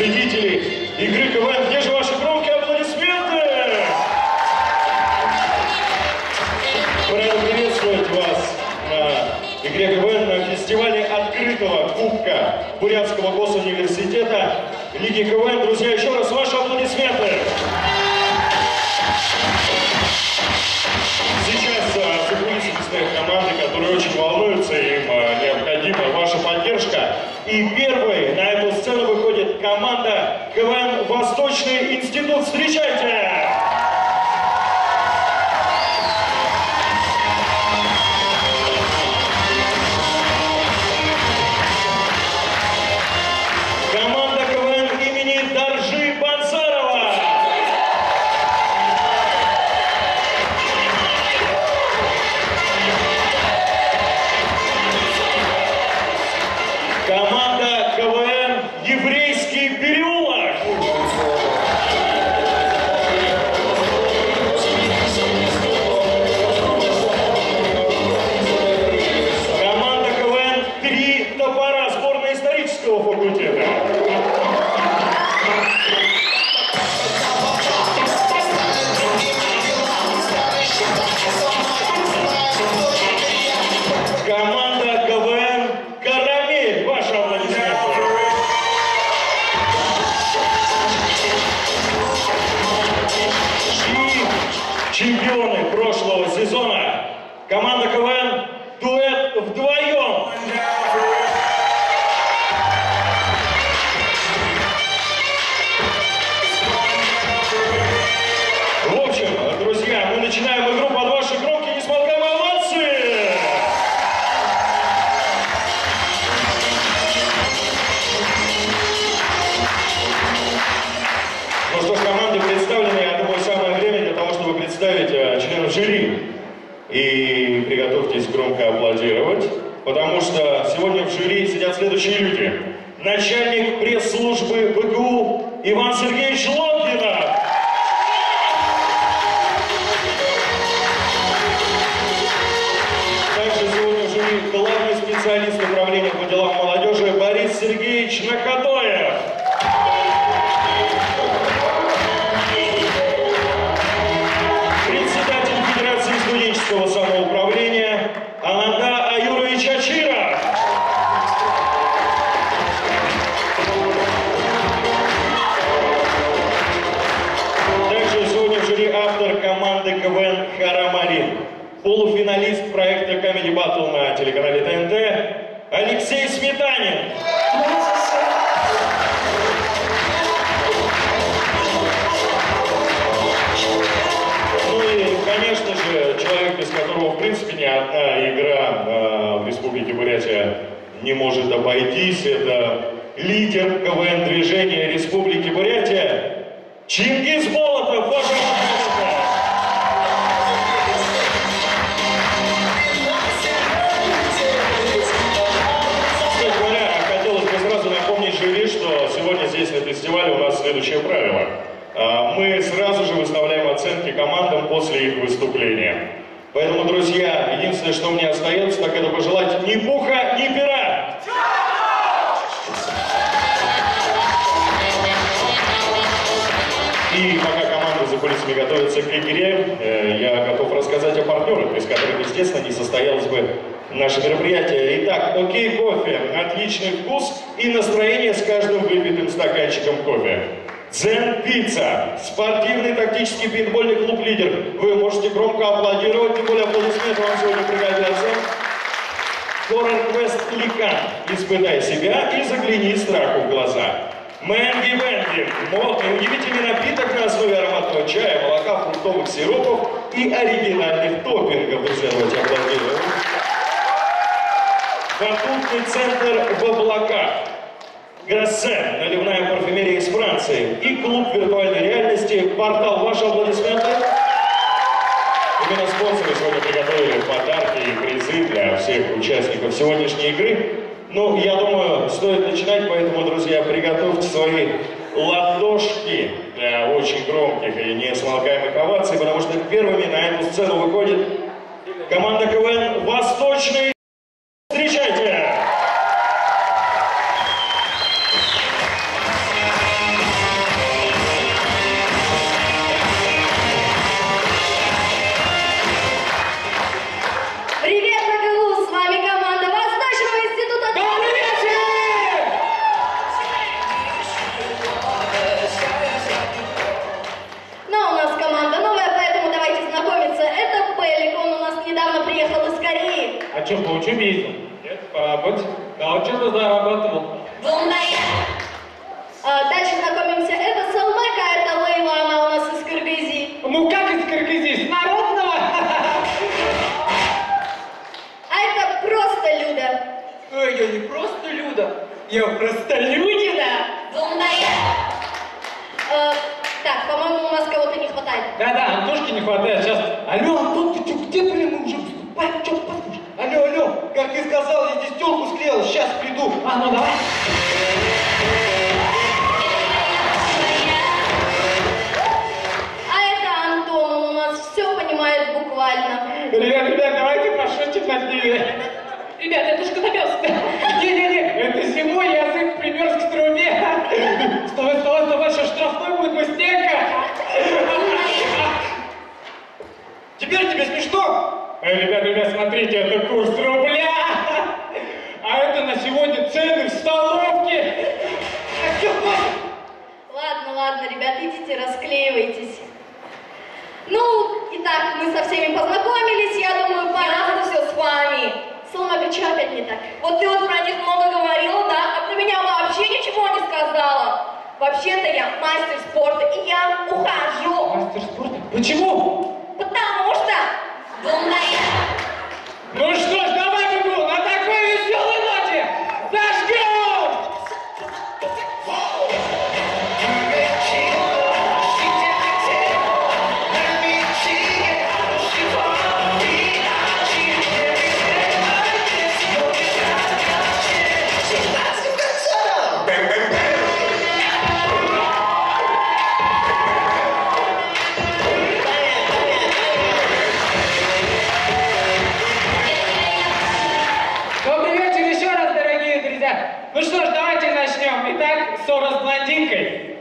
победителей игры КВН. Где же ваши громкие аплодисменты? Рад приветствовать вас на игре КВН на фестивале открытого кубка Бурятского госуниверситета Лиги КВН. Друзья, еще раз ваши аплодисменты. Сейчас за кулисами стоят команды, которые очень волнуются, им необходима ваша поддержка. И первой на эту сцену выходит команда КВН «Восточный институт». Встречайте! Команда КВН имени Даржи Бансарова. Команда КВН «Еврейский переулок». Команда КВН «Три топора», сборная исторического факультета. Команда КВН «Карамель». Ваши аплодисменты. И чемпионы прошлого сезона. Команда КВН «Дуэт вдвоем». В общем, друзья, мы начинаем игру под ваши громкие несмолкаемые овации. Ну что ж, команды представлены, я думаю, самое время для того, чтобы представить членов жюри. И приготовьтесь громко аплодировать, потому что сегодня в жюри сидят следующие люди. Начальник пресс-службы БГУ Иван Сергеевич Ломкинов. Также сегодня в жюри главный специалист управления по делам молодежи Борис Сергеевич Находоев. Председатель Федерации студенческого самоуправления Ананда Аюрович Ачиров. Также сегодня в жюри автор команды КВН Харамарин, полуфиналист проекта Comedy Battle на телеканале ТНТ Алексей Сметанин. Ну и, конечно же, человек, без которого, в принципе, ни одна игра в Республике Бурятия не может обойтись. Это лидер КВН-движения Республики Бурятия Чингис Молотов. Ваша аплодисменты. Кстати говоря, хотелось бы сразу напомнить жюри, что сегодня здесь на фестивале у нас следующее правило. Мы сразу же выставляем оценки командам после их выступления. Поэтому, друзья, единственное, что мне остается, так это пожелать ни пуха, ни пера. И пока команда за кулисами готовится к игре, я готов рассказать о партнерах, без которых, естественно, не состоялось бы наше мероприятие. Итак, окей кофе, отличный вкус и настроение с каждым выпитым стаканчиком кофе. Дзен Пицца, спортивный тактический пейнтбольный клуб «Лидер». Вы можете громко аплодировать, тем более аплодисменты вам сегодня пригодятся. Хоррор Квест Ликан, испытай себя и загляни страху в глаза. Мэнги Бэнги, удивительный напиток на основе ароматного чая, молока, фруктовых сиропов и оригинальных топпингов. Друзья, давайте аплодируем. Батутный центр в облаках. Грассен, наливная парфюмерия из Франции. И клуб виртуальной реальности «Портал». Ваши аплодисменты. Именно спонсоры сегодня приготовили подарки и призы для всех участников сегодняшней игры. Ну, я думаю, стоит начинать, поэтому, друзья, приготовьте свои ладошки для очень громких и несмолкаемых оваций, потому что первыми на эту сцену выходит команда КВН «Восточный». Встречайте! Чем ездил? Нет, по работе. Да, вот что-то зарабатывал. Дальше знакомимся. Это Салмека, это Лейла, она у нас из Кыргызии. Ну как из Кыргызии? С народного? А это просто Люда. Ой, я не просто Люда, я простолюдина. Так, по-моему, у нас кого-то не хватает. Да-да, Антошки не хватает сейчас. Алло, Антон, ты что, где, блин, мы уже выступаем, что послушай? Алло, как ты сказал, я здесь телку склеил, сейчас приду. А, ну давай. А это Антон, он у нас все понимает буквально. Ребят, давайте пошутим над ними. Ребята, это ж котопес. Не-не-не, это зимой язык примерз к трубе. Вставай, сейчас штрафной будет быстренько. Теперь тебе смешно? Ребят, смотрите, это курс рубля. А это на сегодня цены в столовке. А что, Ладно, ребят, идите, расклеивайтесь. Ну, итак, мы со всеми познакомились, я думаю, пора все с вами. Салмека, что опять не так? Вот ты вот про них много говорила, да? А про меня вообще ничего не сказала. Вообще-то я мастер спорта, и я ухожу. Мастер спорта? Почему? Потому что... Ну что ж, давай, Гугу, на такой веселой ноте зажгем! Добрый вечер еще раз, дорогие друзья. Ну что ж, давайте начнем. Итак, ссора с блондинкой.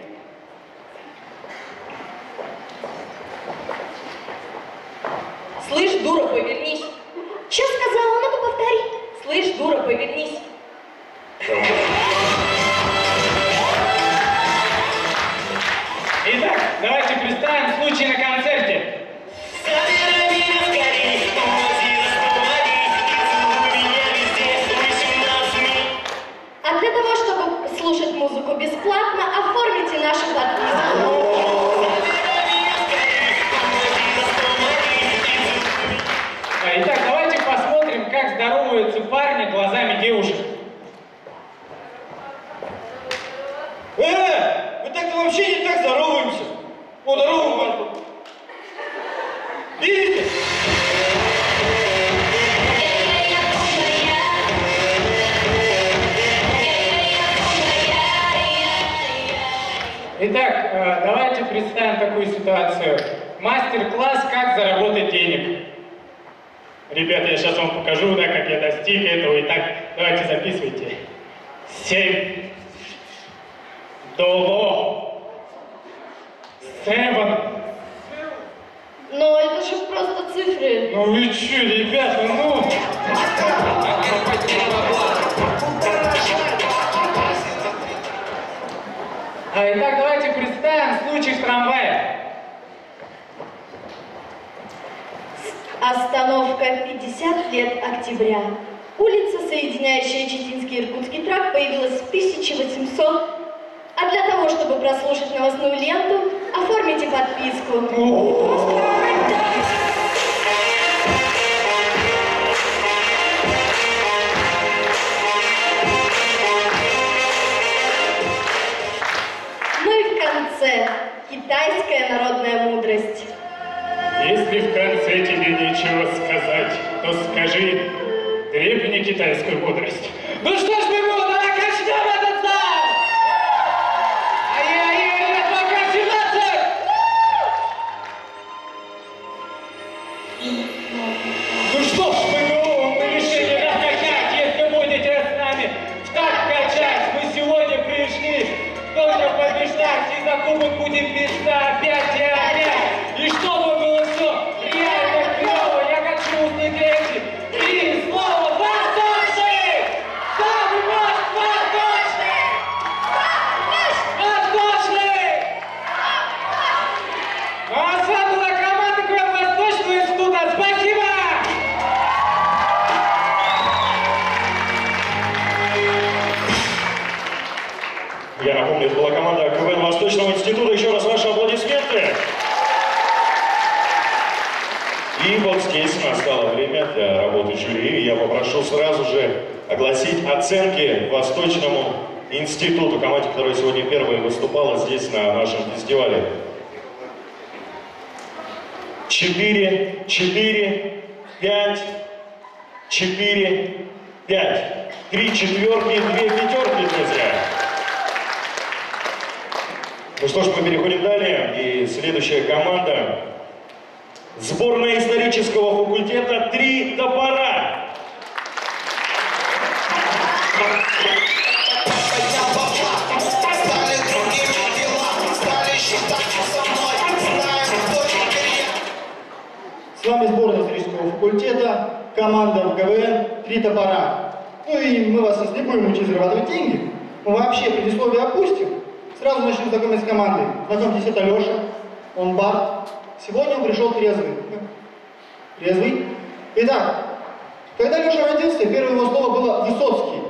Слышь, дура, повернись. Что сказала? Ну-ка повтори. Слышь, дура, повернись. Итак, давайте представим случай на концерте. А для того, чтобы слушать музыку бесплатно, оформите нашу подписку. Итак, давайте посмотрим, как здороваются парни глазами девушек. Мы так-то вообще не так здороваемся. О, здорово, Марко. Видите? Итак, давайте представим такую ситуацию. Мастер-класс «Как заработать денег». Ребята, я сейчас вам покажу, да, как я достиг этого. Итак, давайте записывайте. 7. Доло. 7. Но это же просто цифры. Ну вы че, ребята, ну... Итак, давайте представим случай в трамвае. Остановка 50 лет октября. Улица, соединяющая Читинский и Иркутский тракт, появилась в 1800. А для того, чтобы прослушать новостную ленту, оформите подписку. Ну и в конце китайская народная мудрость. Если в конце тебе нечего сказать, то скажи древнекитайскую мудрость. Ну что ж, Бегу, давай качнем этот зал! Ай-яй-яй, пока 17! Ну что ж, Бегу, мы решили раскачать, если будете с нами так качать. Мы сегодня пришли только побеждать, и за кубок будем бежать опять и опять. И чтобы было все реально клево, я хочу услышать эти 3 слова «Восторжи!» Самый института. Еще раз ваши аплодисменты. И вот здесь настало время для работы жюри. Я попрошу сразу же огласить оценки Восточному институту, команде, которая сегодня первая выступала здесь на нашем фестивале. 4, 4, 5, 4, 5. 3 четверки, 2 пятерки, друзья. Ну что ж, мы переходим далее. И следующая команда. Сборная исторического факультета «Три топора». С вами сборная исторического факультета, команда в КВН «Три топора». Ну и мы вас не будем учить зарабатывать деньги. Мы вообще предисловие опустим. Сразу начнем знакомить с командой. Знакомьтесь, это Леша, он бард. Сегодня он пришел трезвый. Трезвый? Итак, когда Леша родился, первое его слово было «Высоцкий».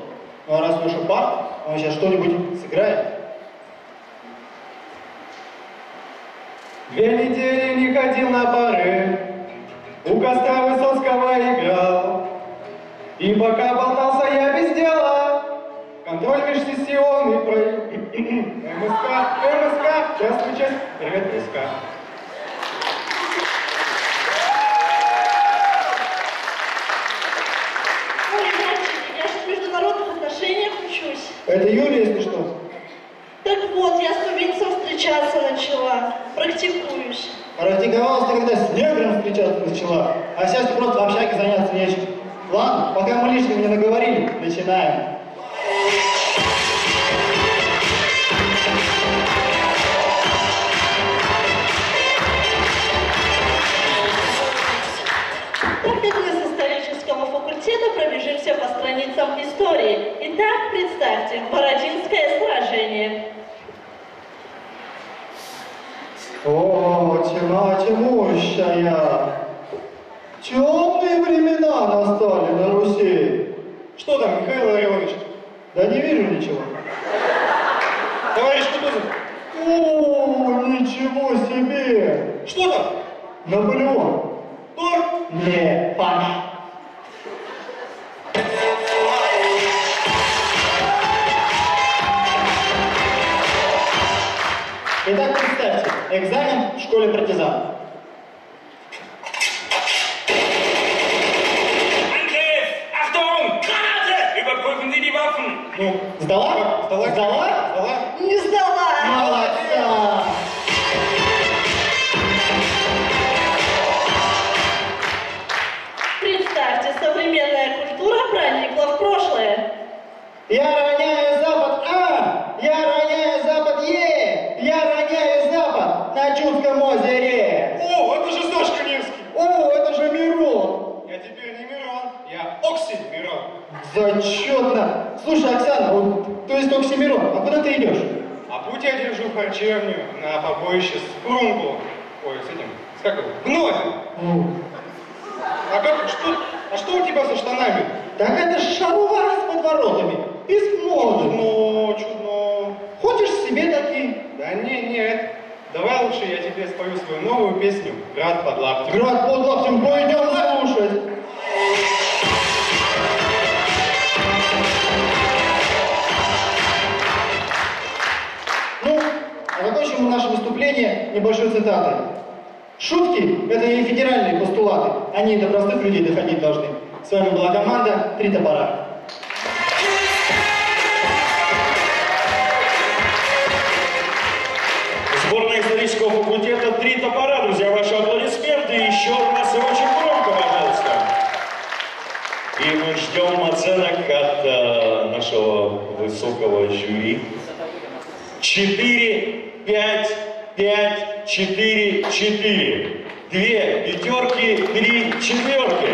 Ну а раз Леша бард, он сейчас что-нибудь сыграет. 2 недели не ходил на пары, у костра Высоцкого играл. И пока болтался я без дела, контроль межсессионный МСК, частную часть, привет, МСК. Ой, мальчики, я же в международных отношениях учусь. Это Юля, если что. Так вот, я с тувинцем встречаться начала. Практикуюсь. Практиковалась ты, когда с негром встречаться начала, а сейчас просто в общаге заняться нечем. Ладно, пока мы лишнего не наговорили, начинаем. Так как мы с исторического факультета пробежимся по страницам истории. Итак, представьте, Бородинское сражение. О, тьма тьмущая! Темные времена настали на Руси. Что там, Михаил Ларионович? Да не вижу ничего. Товарищ Кутузов, О, ничего себе! что там? Наполеон. Торг? Не, паш. Итак, представьте, экзамен в школе партизан. Angriff! Achtung! Granate! Überprüfen Sie die Waffen! Ну, сдала? Сдала? Сдала? Сдала? Не сдала! Молодца! Представьте, современная культура проникла в прошлое. Я роняю Запад А! Я роняю Запад Е! Я роняю Запад на Чудском озере! О, это же Сашка Невский! О, это же Мирон! Я теперь не Мирон, я Оксимирон. Зачетно! Слушай, Оксана, вот, то есть Оксимирон, а куда ты идешь? А путь я держу в харчевню на побоище с Прунку. Ой, с этим, с как его? Гнозем. А что у тебя со штанами? Так это ж шаровары с подворотами, из моды. Чудно. Хочешь себе такие? Да нет. Давай лучше я тебе спою свою новую песню «Град под лаптем». Град под лаптем, пойдем слушать. Ну, а закончим мы наше выступление небольшой цитатой. Шутки – это не федеральные постулаты, они до простых людей доходить должны. С вами была команда «Три топора». Сборная исторического факультета «Три топора». Друзья, ваши аплодисменты. Еще раз и очень громко, пожалуйста. И мы ждем оценок от нашего высокого жюри. 4, 5, 5, 4, 4. 2 пятерки, 3 четверки.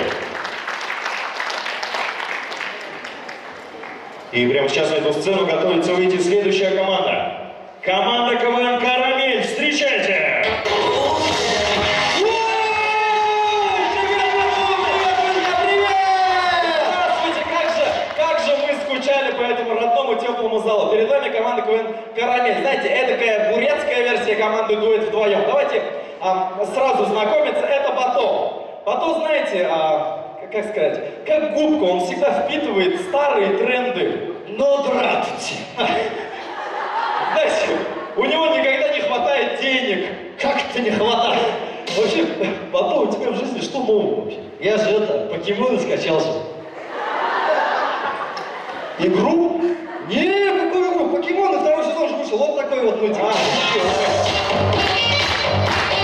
И прямо сейчас на эту сцену готовится выйти следующая команда. Команда КВН «Карамель». Встречайте! Здравствуйте, как же мы скучали по этому родному теплому огромному залу. Перед вами команда КВН «Карамель». Знаете, эдакая бурятская версия команды «Дуэт вдвоем». Давайте сразу знакомиться. Это Бато. Бато, знаете, как сказать, как губка, он всегда впитывает старые тренды. Но здравствуйте. Знаете, у него никогда не хватает денег. Как это не хватает? Вообще, Бато, у тебя в жизни что нового вообще? Я же покемоны скачался. Игру? Не, какую игру? Покемоны, второй сезон же вышел. Вот такой вот мультик.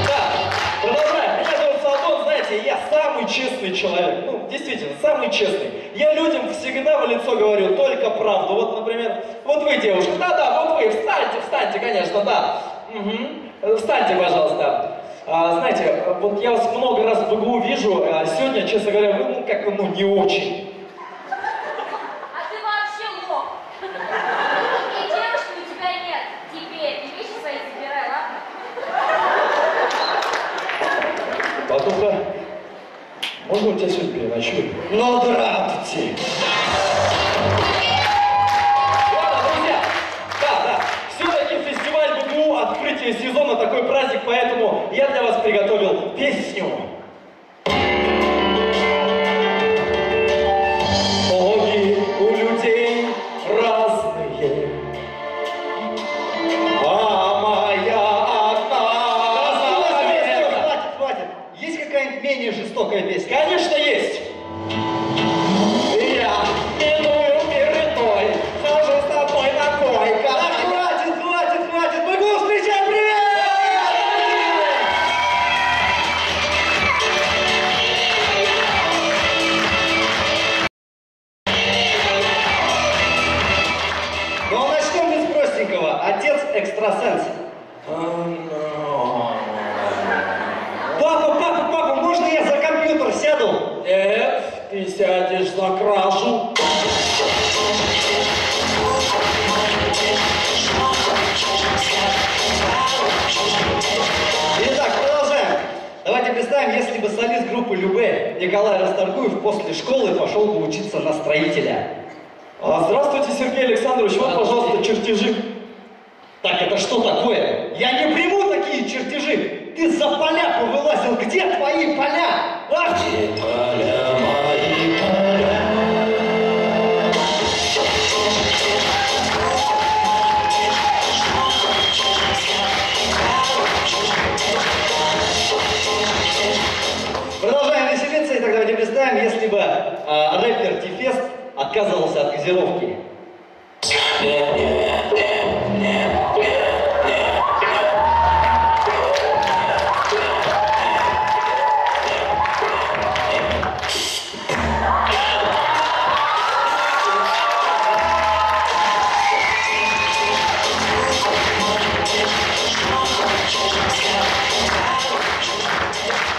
Да, продолжаем. Меня зовут Салдон, знаете, я самый честный человек. Ну, действительно, самый честный. Я людям всегда в лицо говорю только правду. Вот, например, вот вы, девушка, да-да, вот вы, встаньте, конечно, да. Угу. Встаньте, пожалуйста. Знаете, вот я вас много раз в БГУ вижу, а сегодня, честно говоря, вы, ну, как-то, ну, не очень. А ты вообще лох. И девушки у тебя нет. Теперь ты вещи свои забирай, ладно? Батуха, можно у тебя сегодня переночую? Ну, здравствуйте. Ладно, друзья, да, все-таки фестиваль БГУ, открытие сезона, такой праздник, поэтому я для вас приготовил песню. Ноги у людей разные, а моя одна. Хватит. Есть какая-нибудь менее жестокая песня? Конечно, есть. Я миную мир иной, хожу с тобой на койках. Хватит! БГУ, встречай, привет! Ну, а начнем без простенького. Отец экстрасенс. Папа, можно я за компьютер сяду? Нет, ты сядешь за кражу. Итак, продолжаем. Давайте представим, если бы солист группы Любэ Николай Расторгуев после школы пошел бы учиться на строителя. Здравствуйте, Сергей Александрович, вот, пожалуйста, чертежи. Так, это что такое? Я не приму такие чертежи. Ты за поля повылазил. Где твои поля? Ах! Поля, мои поля. Продолжаем веселиться. И тогда давайте представим, если бы рэпер Ти-Фест отказывался от газировки.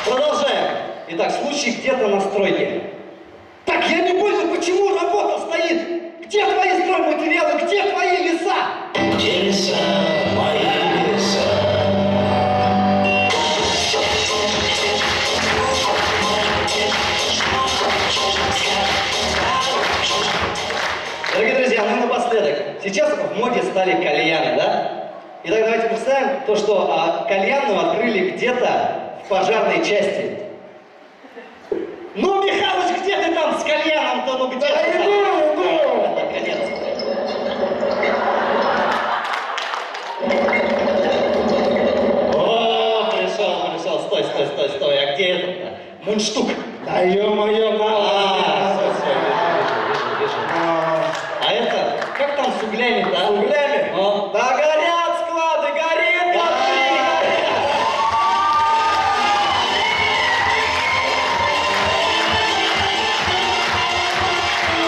Продолжаем. Итак, случай где-то на стройке. Так, я не понял, почему работа стоит? Где твои стройматериалы? Где твои леса? Где леса? Мои леса. Дорогие друзья, ну напоследок. Сейчас в моде стали кальяны, да? Итак, давайте представим то, что кальянную открыли где-то в пожарной части. Ну, Михалыч, где ты там с кальяном-то? Ну, где ты там? Наконец-то. О, пришел. Стой. А где этот-то? Мундштук. Да ё-моё, Вижу. А это, как там с углями-то? С углями? О. Да горят склады, горит,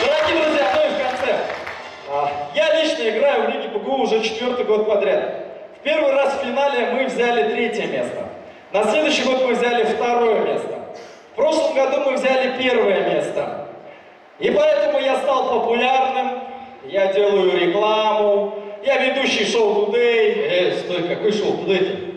Дорогие друзья, ну и в конце. Я лично играю в Лиге БГУ уже 4-й год подряд. В первый раз в финале мы взяли 3-е место. На следующий год мы взяли 2-е место. В прошлом году мы взяли 1-е место. И поэтому я стал популярным, я делаю рекламу, я ведущий шоу Today. Стой, какой шоу Today-то?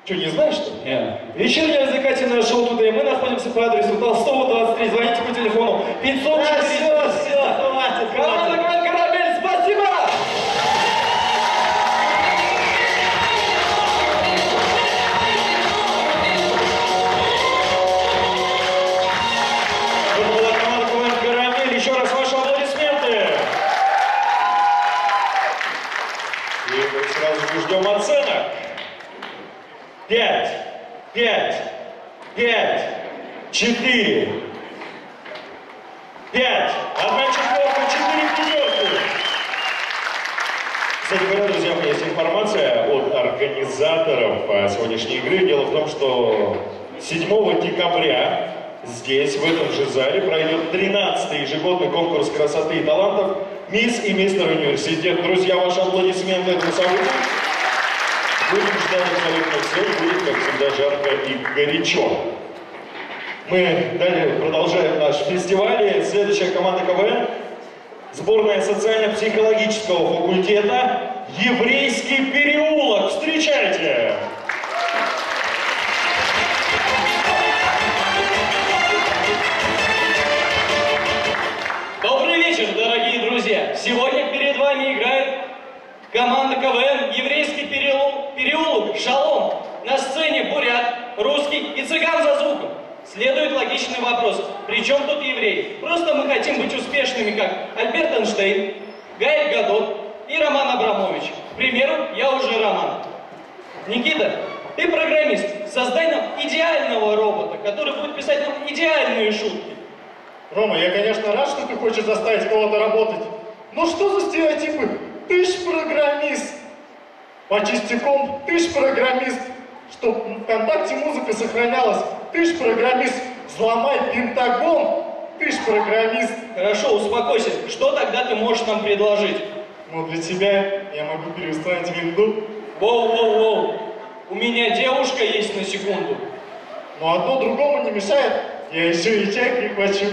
Что, не знаешь, что ли? Нет. Вечернее развлекательное шоу Today. Мы находимся по адресу Толстого, 23. Звоните по телефону 504. Все, хватит. Команда КВН «Карамель», спасибо! 5, 5, 5, 4, 5. 1/4, 4 пятерки. Кстати говоря, друзья, у меня есть информация от организаторов сегодняшней игры. Дело в том, что 7 декабря здесь, в этом же зале, пройдет 13-й ежегодный конкурс красоты и талантов «Мисс и мистер университет». Друзья, ваши аплодисменты этому событию. Будем ждать абсолютно всех, будет, как всегда, жарко и горячо. Мы далее продолжаем наш фестиваль. Следующая команда КВН – сборная социально-психологического факультета «Еврейский переулок». Встречайте! Добрый вечер, дорогие друзья! Сегодня перед вами играет команда КВН «Еврейский переулок» «Шалом». На сцене бурят, русский и цыган за звуком. Следует логичный вопрос. При чем тут евреи? Просто мы хотим быть успешными, как Альберт Эйнштейн, Гаэль Гадот и Роман Абрамович. К примеру, я уже Роман. Никита, ты программист. Создай нам идеального робота, который будет писать нам идеальные шутки. Рома, я, конечно, рад, что ты хочешь заставить кого-то работать. Но что за стереотипы? Ты ж программист. Почисти комп, ты ж программист. Чтоб в ВКонтакте музыка сохранялась, ты ж программист. Взломай Пентагон, ты ж программист. Хорошо, успокойся. Что тогда ты можешь нам предложить? Ну, для тебя я могу переустроить винду. Воу-воу-воу. У меня девушка есть на секунду. Но одно другому не мешает. Я еще и чай прихвачу.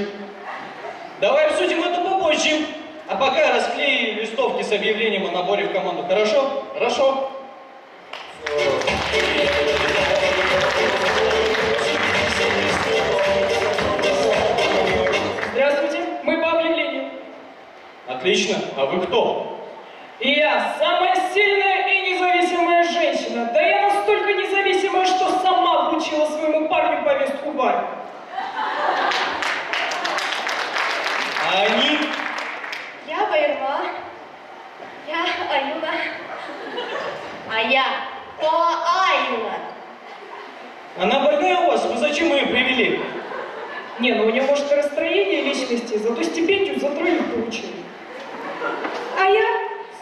Давай обсудим это попозже. А пока расклей листовки с объявлением о наборе в команду, хорошо? Хорошо. Здравствуйте, мы по объявлению. Отлично. А вы кто? И я самая сильная и независимая женщина. Да я настолько независимая, что сама вручила своему парню повестку в армию. А они? Я Байрма, я Аюна, а я Аюна. Она больная у вас? Вы зачем ее привели? Не, ну у нее может и расстроение личности, зато стипендию за троих получили. А я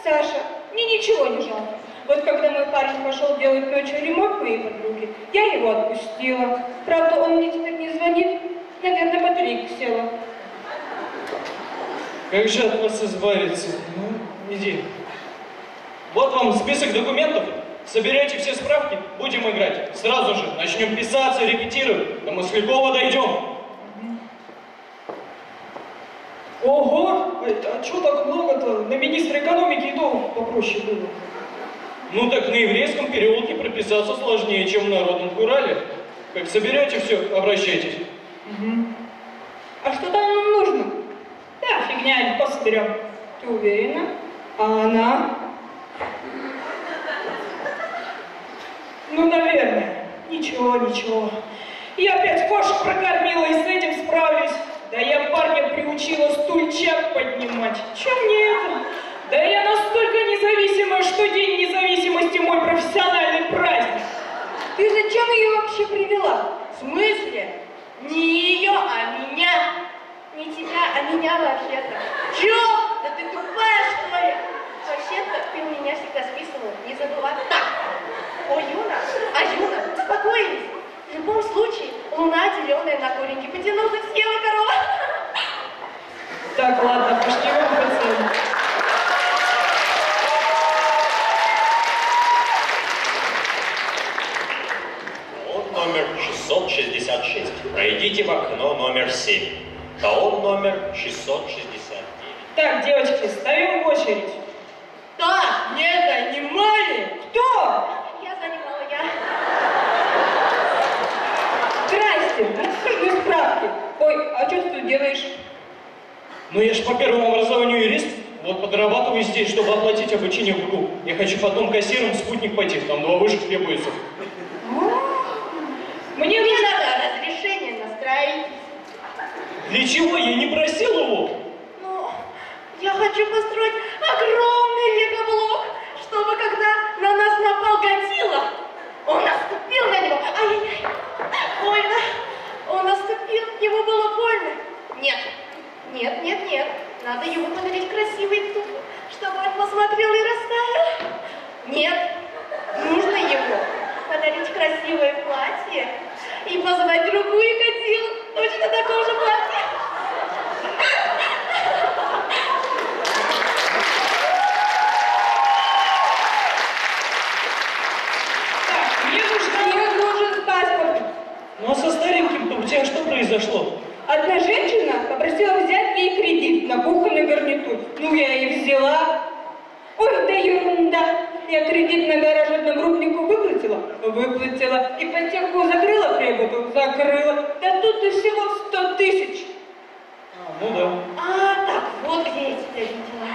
Саша, мне ничего не жалко. Вот когда мой парень пошел делать ночью ремонт моей подруги, я его отпустила. Правда, он мне теперь не звонит, наверное, батарейка села. Как же от вас избавиться? Ну, иди. Вот вам список документов. Соберете все справки, будем играть. Сразу же начнем писаться, репетировать. До Маслякова дойдем. Ого! А что так много-то? На министра экономики и то попроще было. Ну так на еврейском переулке прописаться сложнее, чем в народном Урале. Как соберете все, обращайтесь. А что там нам нужно? Да, фигня, легко соберем. Ты уверена? А она? Ну, наверное. Ничего, ничего. Я опять кошек прокормила и с этим справлюсь. Да я парня приучила стульчак поднимать. Чем мне это? Да я настолько независимая, что День независимости мой профессиональный праздник. Ты зачем ее вообще привела? В смысле? Не ее, а меня. Не тебя, а меня вообще-то. Чё? Да ты тупая, что ли? Вообще-то ты меня всегда списывала, не забывай. Так, Аюна, успокоились. В любом случае, луна, зеленая на кореньке, потянулась, съела корова. Так, ладно, пошли вам пацаны. Вот номер 666. Пройдите в окно номер 7. Талон номер 669. Так, девочки, ставим в очередь. Да, не занимали. Кто? Я занимала, я. Здрасте, нужны справки. Ой, а что ты тут делаешь? Ну я же по первому образованию юрист. Вот подрабатываю здесь, чтобы оплатить обучение в ГУ. Я хочу потом кассиром в спутник пойти. Там 2 вышек требуется. Мне Мне нужно... надо разрешение на строительство. Для чего? Я не просил его. Ну, я хочу построить огромный лего-блок, чтобы когда на нас напал Годзилла, он отступил наступил на него. Ай-яй-яй, больно. Он наступил, ему было больно. Нет, нет, нет, нет. Надо ему подарить красивый туфли, чтобы он посмотрел и растаял. Нет, нужно ему подарить красивое платье и позвать другую Годзиллу точно такого же платья. Мне нужен паспорт. Ну а со стареньким-то у тебя что произошло? Одна женщина попросила взять ей кредит на кухонный гарнитур. Ну, я и взяла. Ой, да ерунда. Я кредит на гараж одногруппнику выплатила? Выплатила. Ипотеку закрыла прибыту? Закрыла. Да тут и всего 100 тысяч. Ну да. А, так, вот где я тебя видела.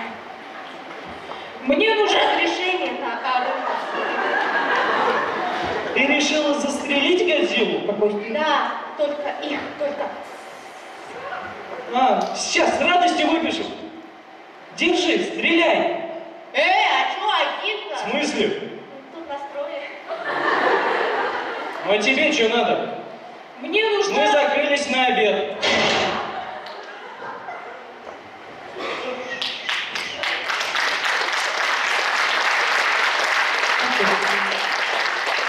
Мне нужно... Разрешение на оружие. Ты решила застрелить Годзиллу? Да, только их, только. А, сейчас с радостью выпишу. Держи, стреляй. А чё один-то? В смысле? Тут настроили. Ну а тебе что надо? Мне нужно... Мы закрылись на обед.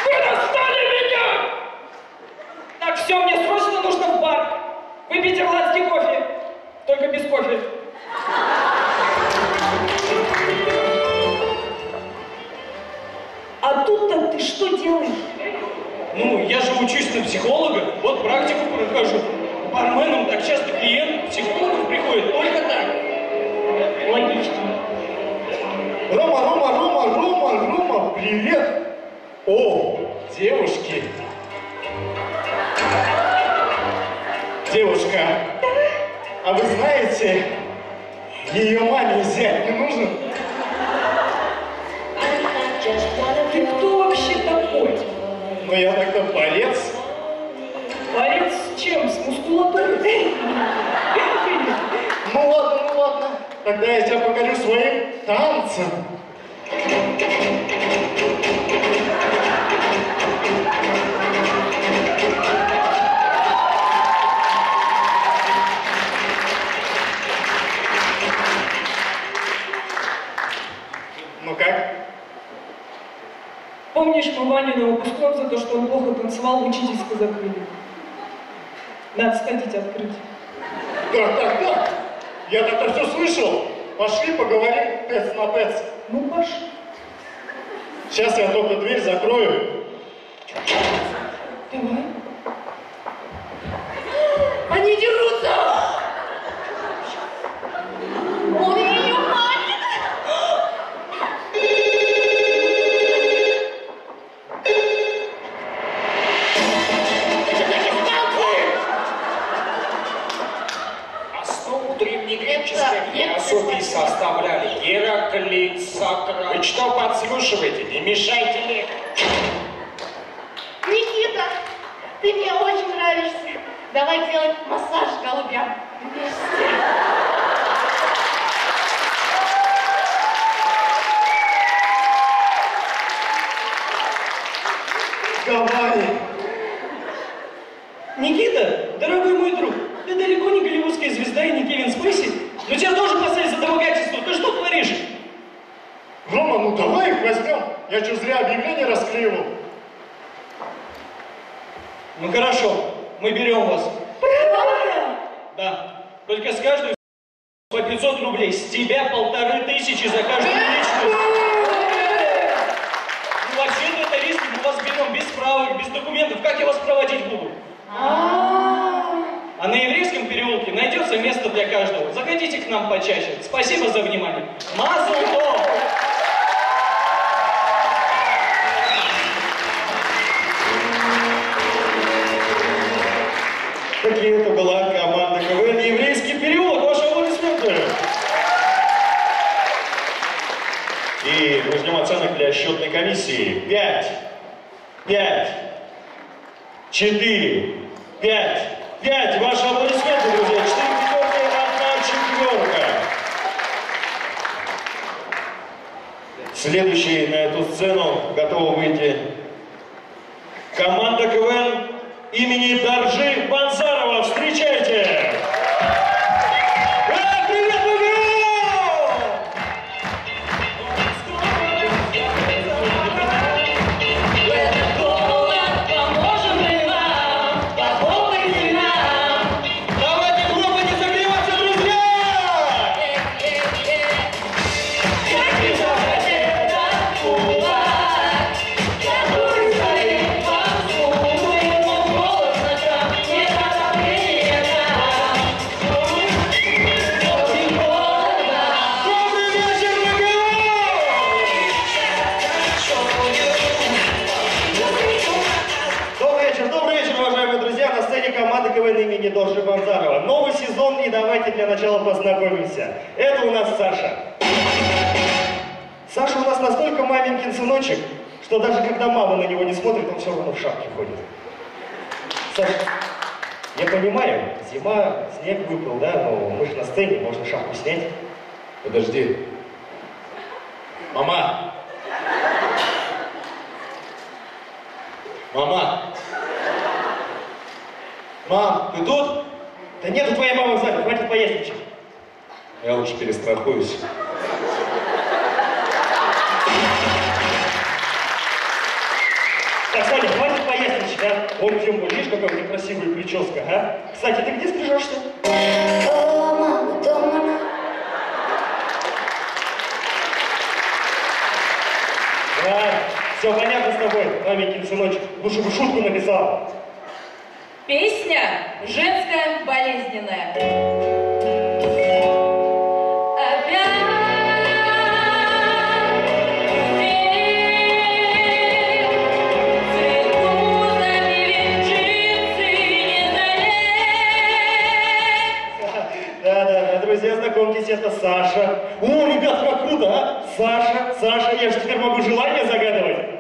Вы достали меня! Так, все, мне срочно нужно в бар. Выпить ирландский кофе. Только без кофе. А тут-то ты что делаешь? Ну, я же учусь на психолога, вот практику прохожу. Барменом так часто клиент к психологу приходит, только так. Логично. Рома, привет! О, девушки! Девушка, а вы знаете, ее маме взять не нужен? Ты кто вообще такой? Ну я так-то борец. Борец с чем? С мускулатурой? Ну ладно. Тогда я тебя покорю своим танцем. Ну как? Помнишь, мы Ваню на выпускном за то, что он плохо танцевал, в учительской закрыли? Надо сходить открыть. Так. Я так-то все слышал. Пошли поговорим тец на тец. Ну, пошли. Сейчас я только дверь закрою. Давай. Они дерутся! Он ее манит! Это дагестанцы! Основу древнегреческой Это философии нет, составляли Гераклит, Сократ. Вы что подслушиваете? Не мешайте мне. Никита, ты мне очень нравишься. Давай делать массаж голубям вместе. Давай. Никита, дорогой мой друг, ты далеко не голливудская звезда и не Кевин Спейси, но тебя тоже посадят за домогательство. Ты что творишь? Рома, ну давай их возьмем. Я что, зря объявление расклеивал? Ну хорошо, мы берем вас. Правда? Да. Только с каждой по 500 рублей. С тебя 1500 за каждую личность. Ну вообще-то это риск, мы вас берем без справок, без документов. Как я вас проводить буду? А на Еврейском переулке найдется место для каждого. Заходите к нам почаще. Спасибо за внимание. Мазл тов! Какие это была команда КВН «Еврейский переулок». Ваши аплодисменты. И ждем оценок для счетной комиссии. 5, 4, 5. Ваши аплодисменты, друзья. 4 пятерки, 1 четверка. Следующий на эту сцену готов выйти Команда КВН имени Доржи Банзарова. Встречайте! Привет, команда КВН имени Доржи Банзарова. Новый сезон, и давайте для начала познакомимся. Это у нас Саша. Саша у нас настолько маменькин сыночек, что даже когда мама на него не смотрит, он все равно в шапке ходит. Саша, я понимаю, зима, снег выпал, да, но мы же на сцене, можно шапку снять. Подожди. Мама! Мама! Мам, ты тут? Да нету твоей мамы в зале, хватит поездничать. Я лучше перестрахуюсь. Так, Саня, хватит поездничать, а? Вон тем более, видишь, какая у тебя красивая прическа, а? Кстати, ты где стрижешься? Мама, дома. Да, все понятно с тобой, маменькин сыночек. Лучше бы шутку написал. Песня женская болезненная. Да, друзья, знакомьтесь, это Саша. О, ребят, как круто, а? Саша, я же теперь могу желание загадывать.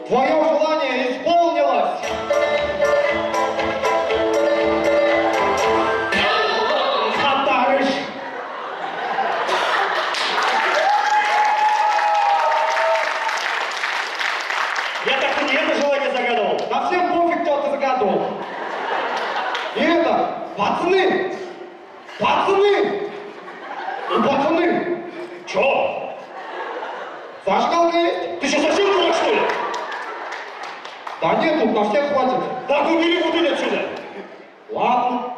Твое желание исполнилось! Хатарыш! Я так и не это желание загадывал. Да всем пофиг, кто ты загадывал. И это, пацаны! Чё? Зажигалка есть? Ты что, совсем дурак, что ли? Да нет, тут на всех хватит. Так, убери бутыль отсюда. Ладно.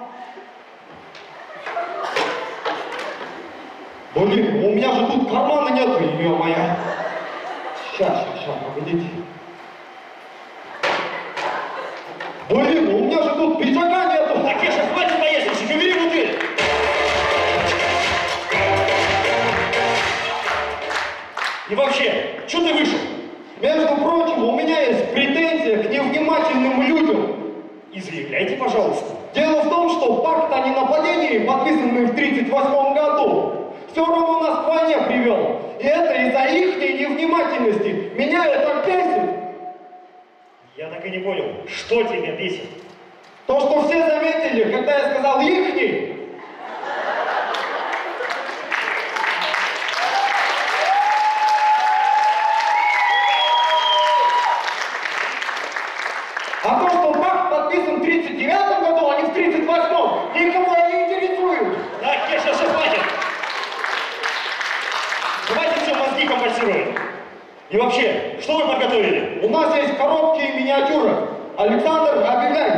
Блин, у меня же тут кармана нету, ее моя. Сейчас, погодите. Блин, у меня же тут пиджака нету. Так, я сейчас хватит поездочек, убери бутыль. И вообще, что ты вышел? Между прочим, у меня есть претензия к невнимательным людям. Изъявляйте, пожалуйста. Дело в том, что пакт о ненападении, подписанный в 1938 году, все равно нас к войне привел. И это из-за ихней невнимательности. Меня это бесит. Я так и не понял, что тебя бесит? То, что все заметили, когда я сказал ихний. А то, что пакт подписан в 1939 году, а не в 1938, никого не интересует. Так, Кеша, все хватит. Давайте все мозги компенсируем. И вообще, что вы подготовили? У нас есть коробки и миниатюры. Александр, объявляй.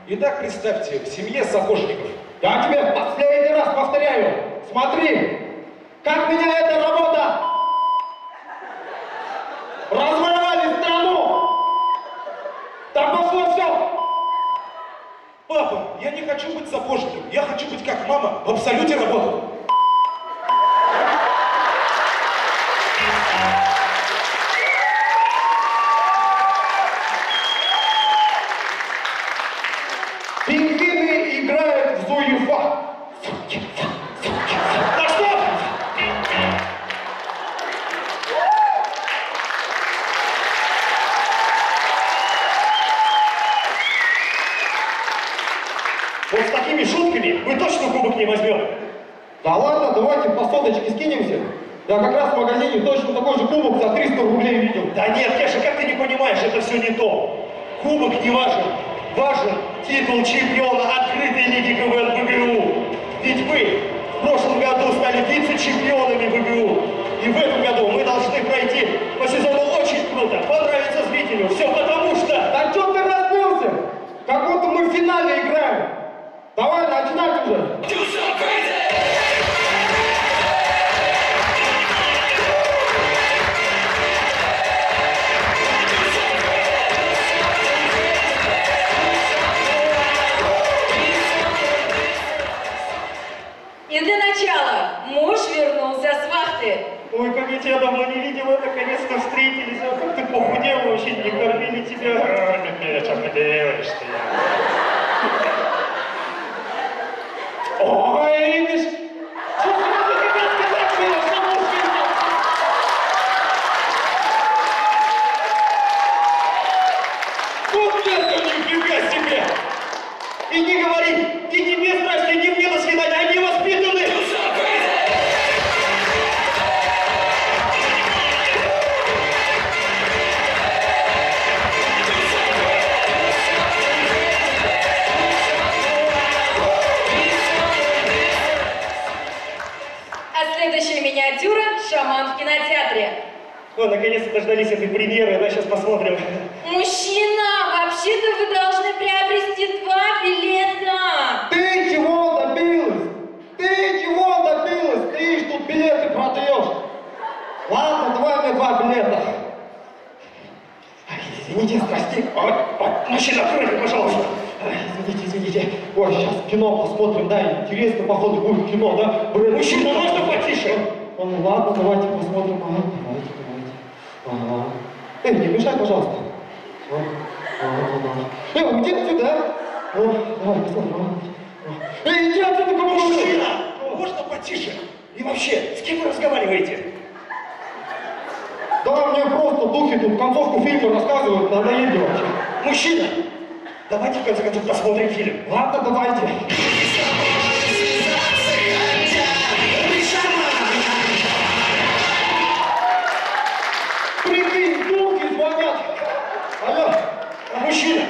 Итак, представьте, в семье сапожников. Я тебе в последний раз повторяю. Смотри, как меня эта работа разворовали страну. Так пошло все. Папа, я не хочу быть сапожником. Я хочу быть как мама, в абсолюте работать. Пингвины играют в зуефа. Так стоп! Вот с такими шутками мы точно кубок не возьмем. Да ладно, давайте по соточке скинемся. Я как раз в магазине точно такой же кубок за 300 рублей видел. Да нет, Кеша, как ты не понимаешь, это все не то. Кубок не важен. Важен титул чемпиона открытой лиги КВН БГУ. Ведь мы в прошлом году стали вице-чемпионами БГУ. И в этом году мы должны пройти по сезону очень круто, понравиться зрителю. Все потому что... Да что ты разбился? Как будто мы в финале играем. Давай начинать уже. И для начала муж вернулся с вахты. Ой, как я тебя давно не видела, наконец-то встретились. А как ты похудела, очень не кормили тебя. Что ты делаешь-то? Ой, видишь? Что сразу тебе сказать было, что муж вернулся? Вот это нифига себе! И не говори, ни тебе здрасте, ни мне до свидания, они воспитаны! А следующая миниатюра «Шаман в кинотеатре». О, наконец-то дождались этой премьеры, да, сейчас посмотрим. Мужчина, вообще-то вы должны приобрести 2 билета. Ты чего добилась? Ты чего добилась? Ты ж тут билеты продаешь. Ладно, давай мне 2 билета. Ай, извините, прости. Мужчина, откройте, пожалуйста. Ай, извините. Ой, сейчас кино посмотрим, да, интересно, походу, будет кино, да? Мужчина, можно потише? Ну ладно, давайте посмотрим. Ага, давайте. Ага. Эй, не мешай, пожалуйста. Эй, уйди отсюда, а? Давай, посмотрим. Эй, иди отсюда, кому нужно? Мужчина, можно потише? И вообще, с кем вы разговариваете? Да, мне просто духи тут концовку фильма рассказывают, надоели вообще. Мужчина, давайте в конце концов посмотрим фильм. Ладно, давайте. Прикинь, духи звонят. Алло. Мужчина,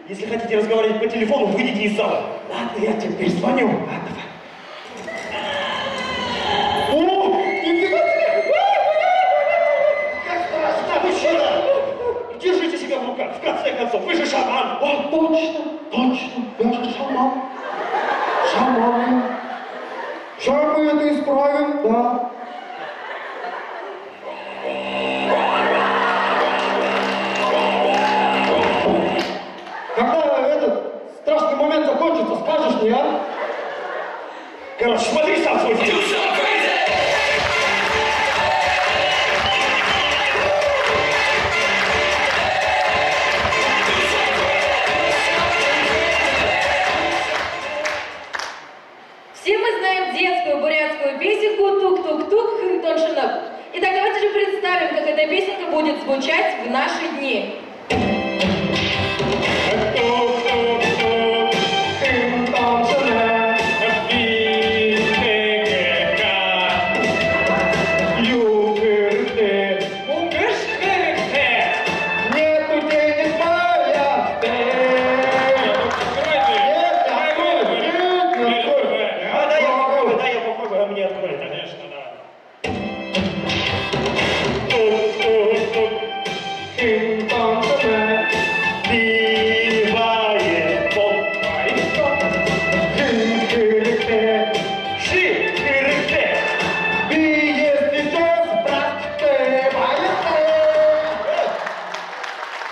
если хотите разговаривать по телефону, выйдите из зала. Ладно, я тебе перезвоню. О, нифига себе! Как страшно, мужчина! Держите себя в руках, в конце концов, вы же шаман! О, точно, я же шаман. Шаман. Сейчас мы это исправим, да. Когда этот страшный момент закончится, скажешь мне, а? Короче, смотри сам свой фильм. Все мы знаем детскую бурятскую песенку «Тук-тук-тук, хын-тон-шинок». Итак, давайте же представим, как эта песенка будет звучать в наши дни.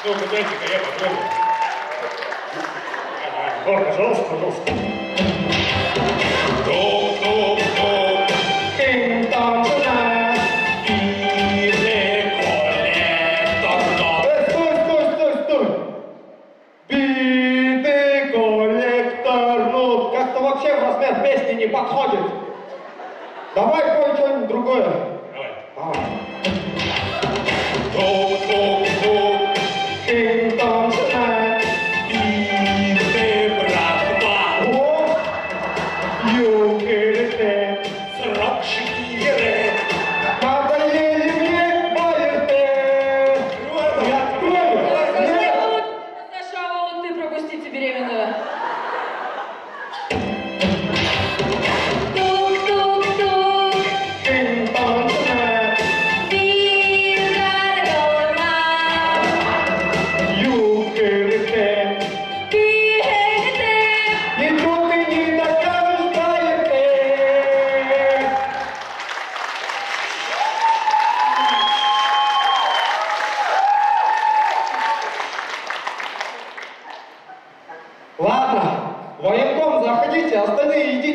Ну-ка, дайте-ка я попробую. О, пожалуйста. Тук-тук-тук, Тин-тон-тона. Стой. Битый коллектор. Ну, как-то вообще в размер песни не подходит. Давай пой что-нибудь другое. Давай. Тук-тук-тук. Тин-тон-тона. Битый братва. О, юкерите. Срок шкиры. На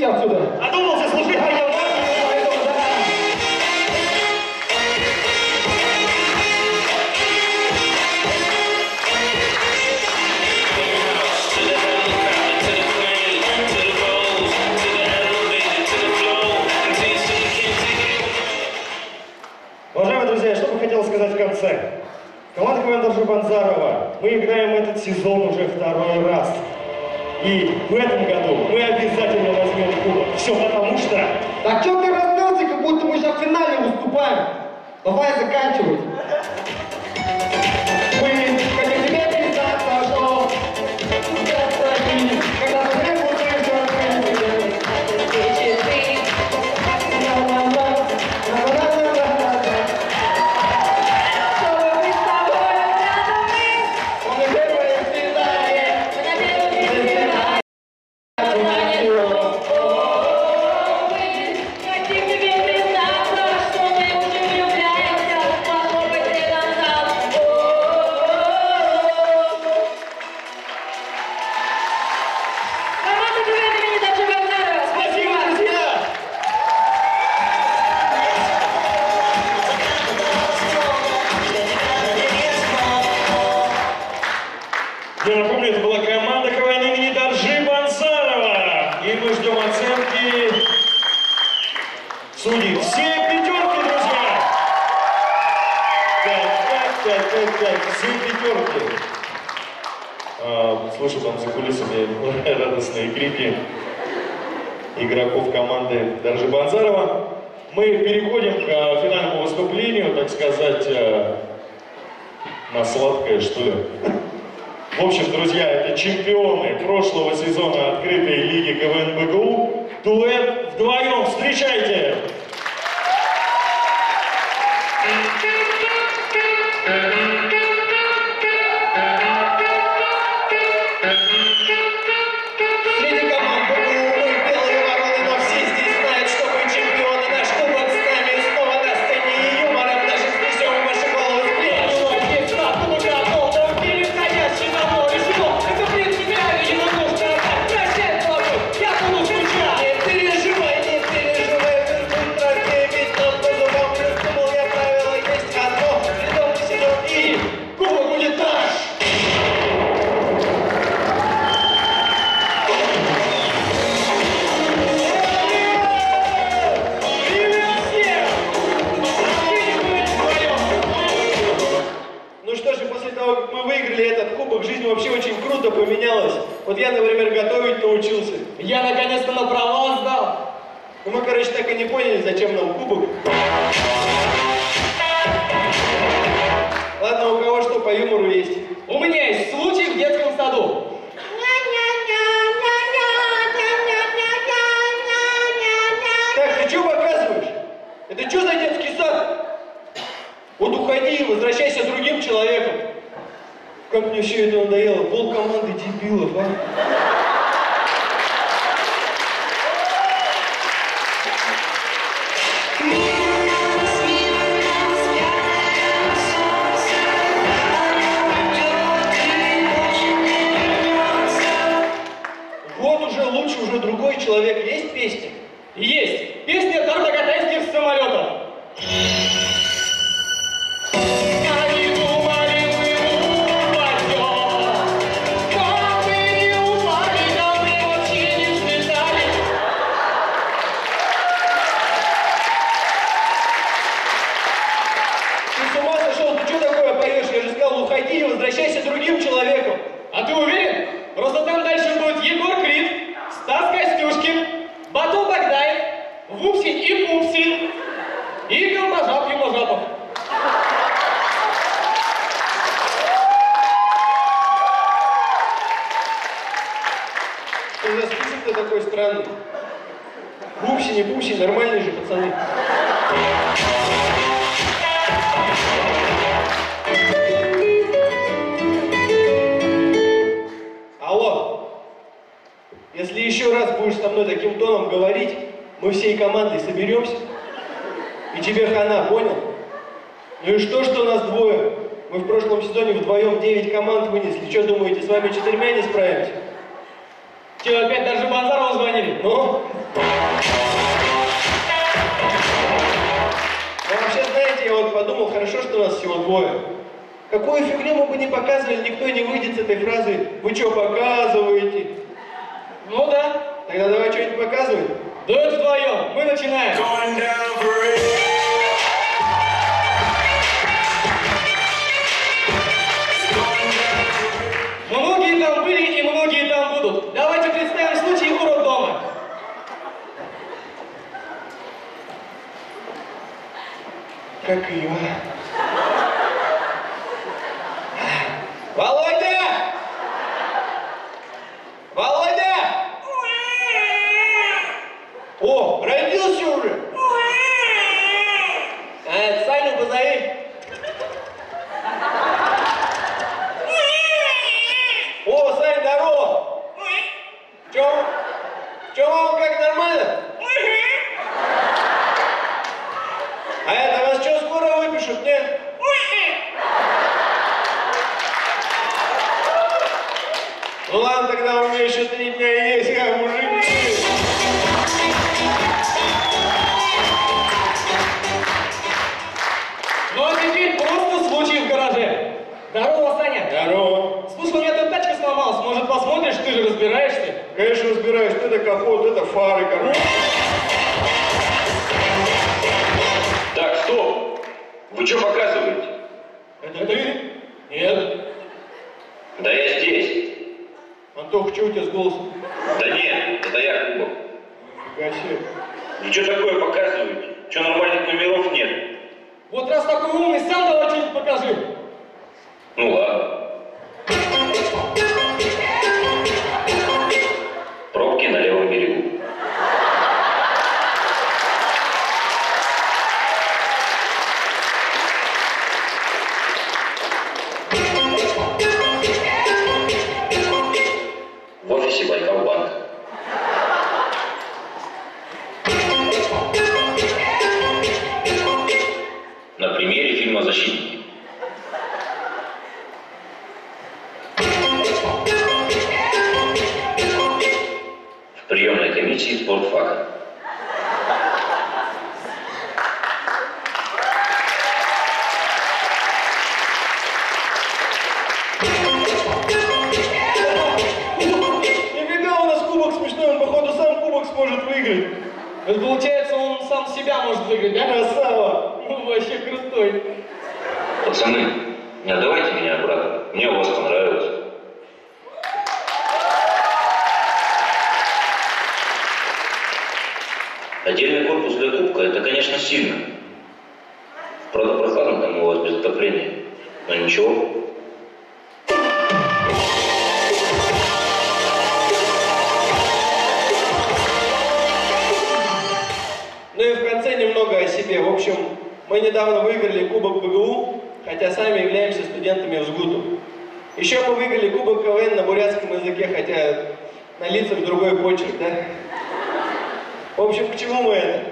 Идите отсюда. Одумался служить моим мамам. Уважаемые друзья, что бы хотел сказать в конце? Команда КВН Доржи-Банзарова, мы играем этот сезон уже второй раз. И в этом году мы обязательно возьмем кубок. Все потому что... Так что ты раздался, как будто мы сейчас в финале выступаем? Давай заканчивать. Мы, как и тебе, передаться, что... Когда ты не будешь, Я напомню, это была команда КВН имени Доржи-Банзарова. И мы ждем оценки судей. Все пятерки, друзья! Так, все пятерки. Слышу там за кулисами радостные крики игроков команды Доржи-Банзарова. Мы переходим к финальному выступлению, так сказать, на сладкое, что ли. В общем, друзья, это чемпионы прошлого сезона открытой лиги КВН БГУ. Дуэт вдвоем. Встречайте! Среди команд БГУ мы белые вороны, но все здесь знают, что мы чемпионы. Наш кубок с нами снова на сцене и юмором нашим снесем ваши головы с плеч. Не переживай, Физбуль трофей, ведь нам по зубам придумал я правило есть одно. Рядом мы сидим и кубок будет наш. Ну что же, после того, как мы выиграли этот кубок, жизнь вообще очень круто поменялась. Вот я, например, готовить научился. Я наконец-то на права сдал. Ну мы, короче, так и не поняли, зачем нам кубок. Ладно, у кого что по юмору есть? У меня есть случай в детском саду. Так, ты что показываешь? Это что за детский сад? Вот уходи и возвращайся другим человеком. Как мне все это надоело. Пол команды дебилов, а? Вот уже лучше, уже другой человек. Есть песня? Есть. Песня тартакатайских самолетов. Ты с ума сошел? Ты что такое поешь? Я же сказал, уходи и возвращайся другим человеком. А ты уверен? Просто там дальше будет Егор Крид, Стас Костюшкин, Бату Богдаев, Вупсень и Пупсень и Голмажап Юмажапов. Что за список-то такой странный? Вупсень и Пупсень нормальные же пацаны. Алло, если еще раз будешь со мной таким тоном говорить, мы всей командой соберемся, и тебе хана, понял? Ну и что у нас двое? Мы в прошлом сезоне вдвоем 9 команд вынесли. Что думаете, с вами 4 не справимся? Че, опять даже Базарову звонили? Ну? Вообще, знаете, я вот подумал, хорошо, что нас всего двое. Какую фигню мы бы не показывали, никто не выйдет с этой фразой «Вы что показываете?» Ну да. Тогда давай что-нибудь показывай. Дуэт вдвоем, мы начинаем. Многие там были и многие там будут. Давайте представим случай у роддома. Как ее? Володя! Володя! О, родился уже? Саню позови. О, Сань, здорово! Чё, мама, как нормально? А это вас что, скоро выпишут, нет? Ну ладно, тогда у меня еще 3 дня есть, я мужик. Ну а теперь просто случай в гараже. Здорово, Саня. Здорово. Слушай, у меня тут тачка сломалась. Может, посмотришь? Ты же разбираешься. Конечно, разбираюсь. Это капот, это фары, короче. Так, стоп! Вы что показываете? Это ты? Нет. Да я здесь. Антох, что у тебя с голосом? Да нет, это я, Кубок. Фига себе. Вы что такое показываете? Что, нормальных номеров нет? Вот раз такой умный, сам давай что-нибудь покажи. Ну ладно. Пробки на левом берегу. В офисе Байкал-банка. На примере фильма «Защитники». В приемной комиссии спортфака. Нифига у нас кубок смешной, он походу сам кубок сможет выиграть. Это получается, он сам себя может выиграть, да? Красава. Ну, вообще крутой. Пацаны, не отдавайте меня обратно. Мне у вас понравилось. Отдельный корпус для кубка — это, конечно, сильно. Правда, прохладно там у вас без отопления. Но ничего. Ну и в конце немного о себе. В общем, мы недавно выиграли Кубок БГУ, хотя сами являемся студентами ВЗГУТу. Еще мы выиграли Кубок КВН на бурятском языке, хотя на лицах другой почерк, да? В общем, к чему мы это?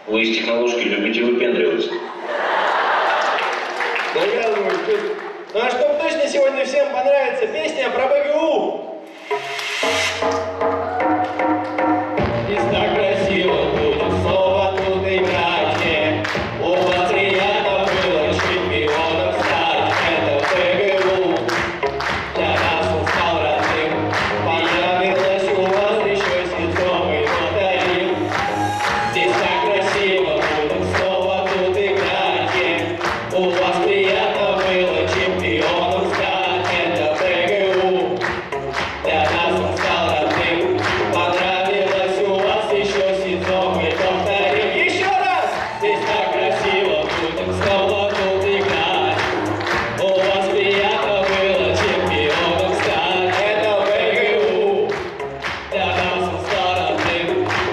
Вы из техноложки любите выпендриваться. Догадываюсь. Ну а чтобы точно сегодня всем понравится песня про БГУ. Здесь так красиво будет снова тут играть. У вас приятно было чемпионом стать. Это БГУ. Для нас он стал родным. Понравилось у вас еще сезон мы повторим. Здесь так красиво будет снова тут играть. У вас приятно было чемпионом стать. Это БГУ. Для нас он стал родным. Понравилось у вас еще сезон мы повторим. Еще раз! Здесь так красиво будем снова тут играть. У вас приятно было чемпионом стать. Это БГУ. Для нас он стал родным.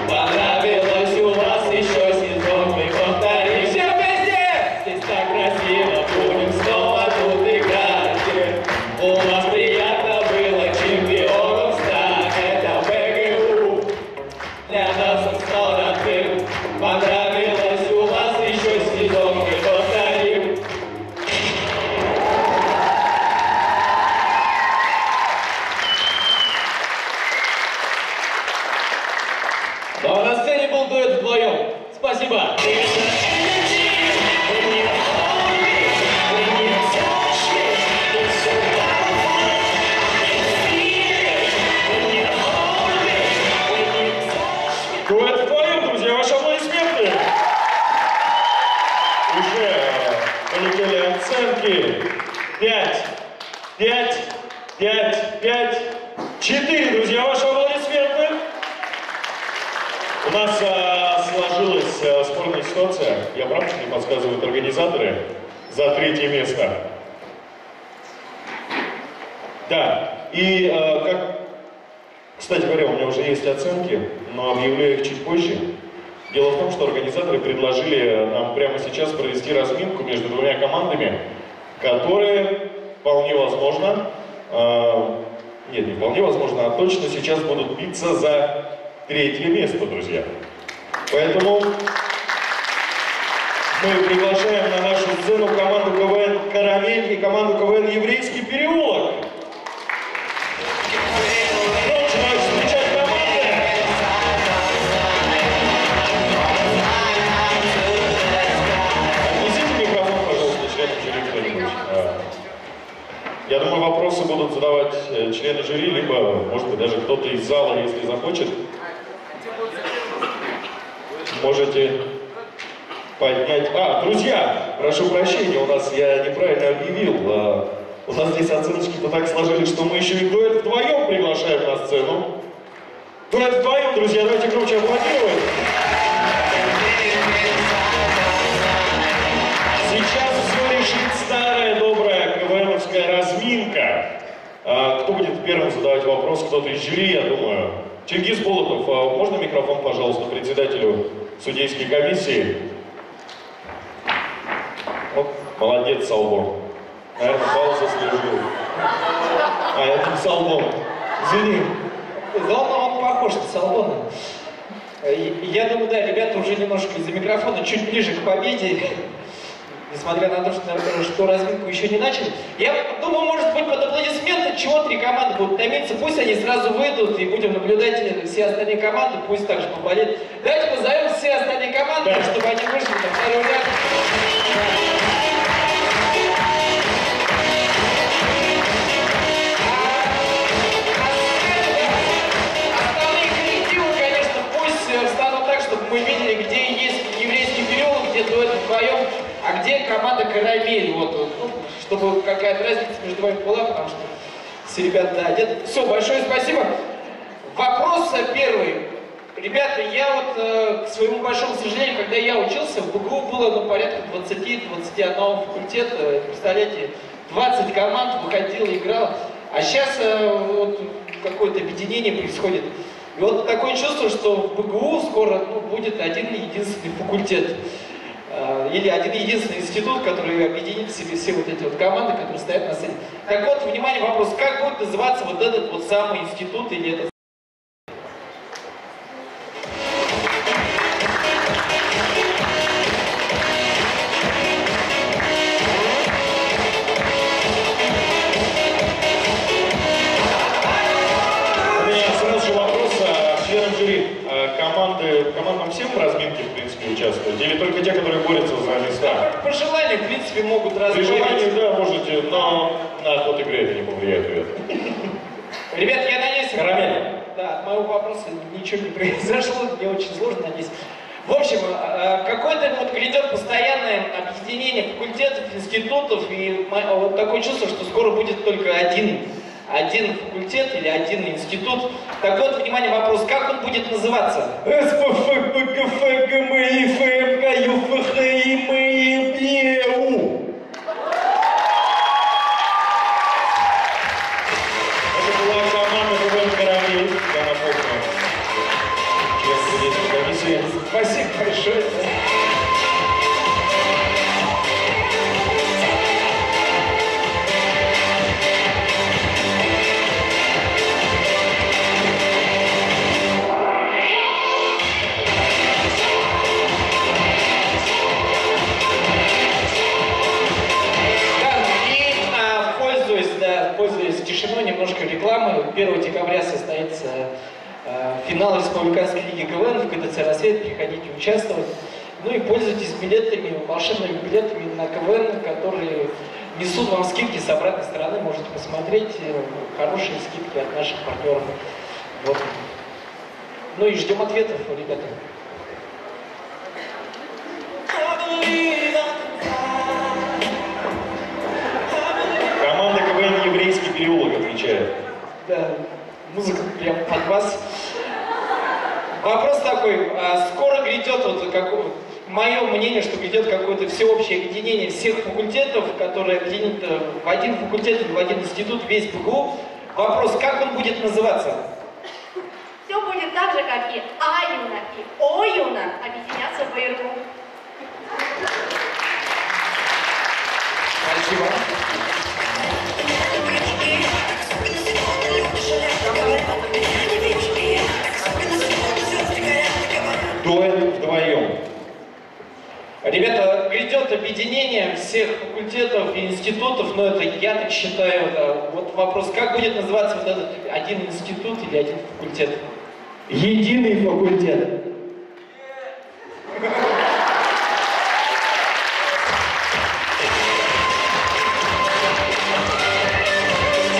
Понравилось у вас еще сезон мы повторим. Все вместе! Здесь так красиво будем снова тут играть. У вас приятно было чемпионом стать. Это БГУ. Для нас он стал родным. Понравилось у вас еще сезон мы повторим. спасибо. Дуэт вдвоем, друзья, ваши аплодисменты. Уже полетели оценки. 5, 5, 5, 5, 4, друзья, ваши аплодисменты. У нас сложилась спорная ситуация, я прав, что мне подсказывают организаторы, за 3-е место. Да, и как... Кстати говоря, у меня уже есть оценки, но объявляю их чуть позже. Дело в том, что организаторы предложили нам прямо сейчас провести разминку между двумя командами, которые вполне возможно, нет, не вполне возможно, а точно сейчас будут биться за 3-е место, друзья. Поэтому мы приглашаем на нашу сцену команду КВН «Карамель» и команду КВН «Еврейский переулок». Я думаю, вопросы будут задавать члены жюри, либо, может быть, даже кто-то из зала, если захочет. Можете поднять... друзья, прошу прощения, у нас я неправильно объявил. У нас здесь оценочки-то так сложились, что мы еще и дуэт вдвоем приглашаем на сцену. Дуэт вдвоем, друзья, давайте громче аплодировать. Сейчас все решит старая добрая КВНовская разминка. Кто будет первым задавать вопрос? Кто-то из жюри, я думаю. Чингиз Болотов, можно микрофон, пожалуйста, председателю судейской комиссии? Вот, молодец, Салбон. Наверное, балл заслужил. Это не Салбон. Извини. Он похож на Салбона. Я думаю, да, ребята уже немножко из-за микрофона чуть ближе к победе. Несмотря на то, что разминку еще не начали. Я думаю, может быть, под аплодисменты, чего 3 команды будут томиться, пусть они сразу выйдут, и будем наблюдать все остальные команды, пусть также поболеют. Давайте позовем все остальные команды, чтобы они вышли на второй ряд. Остальные коллективы, конечно, пусть встанут так, чтобы мы видели, где есть еврейский переулок, где дуэт вдвоем. А где команда «Карамель»? Вот, чтобы какая-то разница между вами была, потому что все ребята, да, где-то... Все, большое спасибо. Вопрос первый. Ребята, я вот, к своему большому сожалению, когда я учился, в БГУ было порядка 20-21 факультета. Представляете, 20 команд выходило, играло. А сейчас вот какое-то объединение происходит. И вот такое чувство, что в БГУ скоро будет один единственный факультет. Или один единственный институт, который объединит в себе все вот эти вот команды, которые стоят на сцене. Так вот, внимание, вопрос, как будет называться вот этот вот самый институт или этот... У меня сразу же вопрос членам жюри. Командам всем в разминке, в принципе, участвовать? Или только те, которые борются за места? По желанию, в принципе, могут При разбавить. желании, да, можете, но на ход игры это не повлияет, ребят. Ребят, я надеюсь... Карамель. Да, от моего вопроса ничего не произошло, мне очень сложно, надеюсь. В общем, какое-то вот грядет постоянное объединение факультетов, институтов, и вот такое чувство, что скоро будет только один факультет или один институт. Так вот, внимание, вопрос, как он будет называться? Это была команда КВН «Карамель», я напомню, член судейской комиссии. Спасибо большое. Пользуясь тишиной, немножко рекламы. 1 декабря состоится финал Республиканской лиги КВН в КТЦ «Рассвет». Приходите участвовать. Ну и пользуйтесь билетами, волшебными билетами на КВН, которые несут вам скидки с обратной стороны. Можете посмотреть хорошие скидки от наших партнеров. Вот. Ну и ждем ответов, ребята. Команда КВН «Еврейский переулок» отвечает. Да, музыка прям под вас. Вопрос такой, скоро грядет, вот, мое мнение, что грядет какое-то всеобщее объединение всех факультетов, которые объединят в один факультет или в один институт весь БГУ. Вопрос, как он будет называться? Все будет так же, как и А-юна и О-юна объединятся в ИРГУ. Спасибо. Дуэт вдвоем. Ребята, грядет объединение всех факультетов и институтов, но это я так считаю. Да. Вот вопрос, как будет называться вот этот один институт или один факультет? Единый факультет.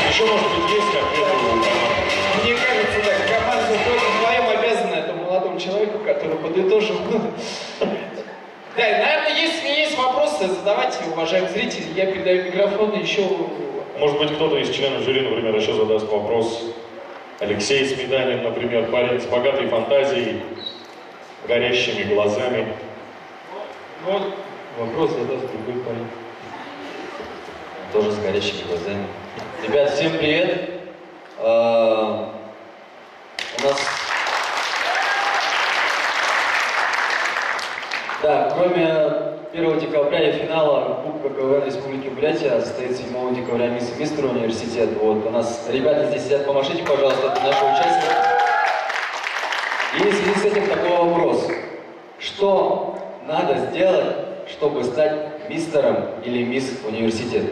Еще, может быть, есть ответы у команды? Мне кажется, да, команда только вдвоем обязана этому молодому человеку, который подытожил. Да, наверное, если есть вопросы, задавайте, уважаемые зрители. Я передаю микрофон еще. Может быть, кто-то из членов жюри, например, еще задаст вопрос. Алексей Сметанин, например, парень с богатой фантазией, горящими глазами. Вот вопрос задаст другой парень. Тоже с горящими глазами. Ребят, всем привет. У нас... Да, кроме 1 декабря и финала Кубка КВН Республики Бурятия состоится 7 декабря мисс и мистер университет. Вот, у нас ребята здесь сидят, помашите, пожалуйста, это наши участники. И в связи с этим такой вопрос. Что надо сделать, чтобы стать мистером или мисс университет?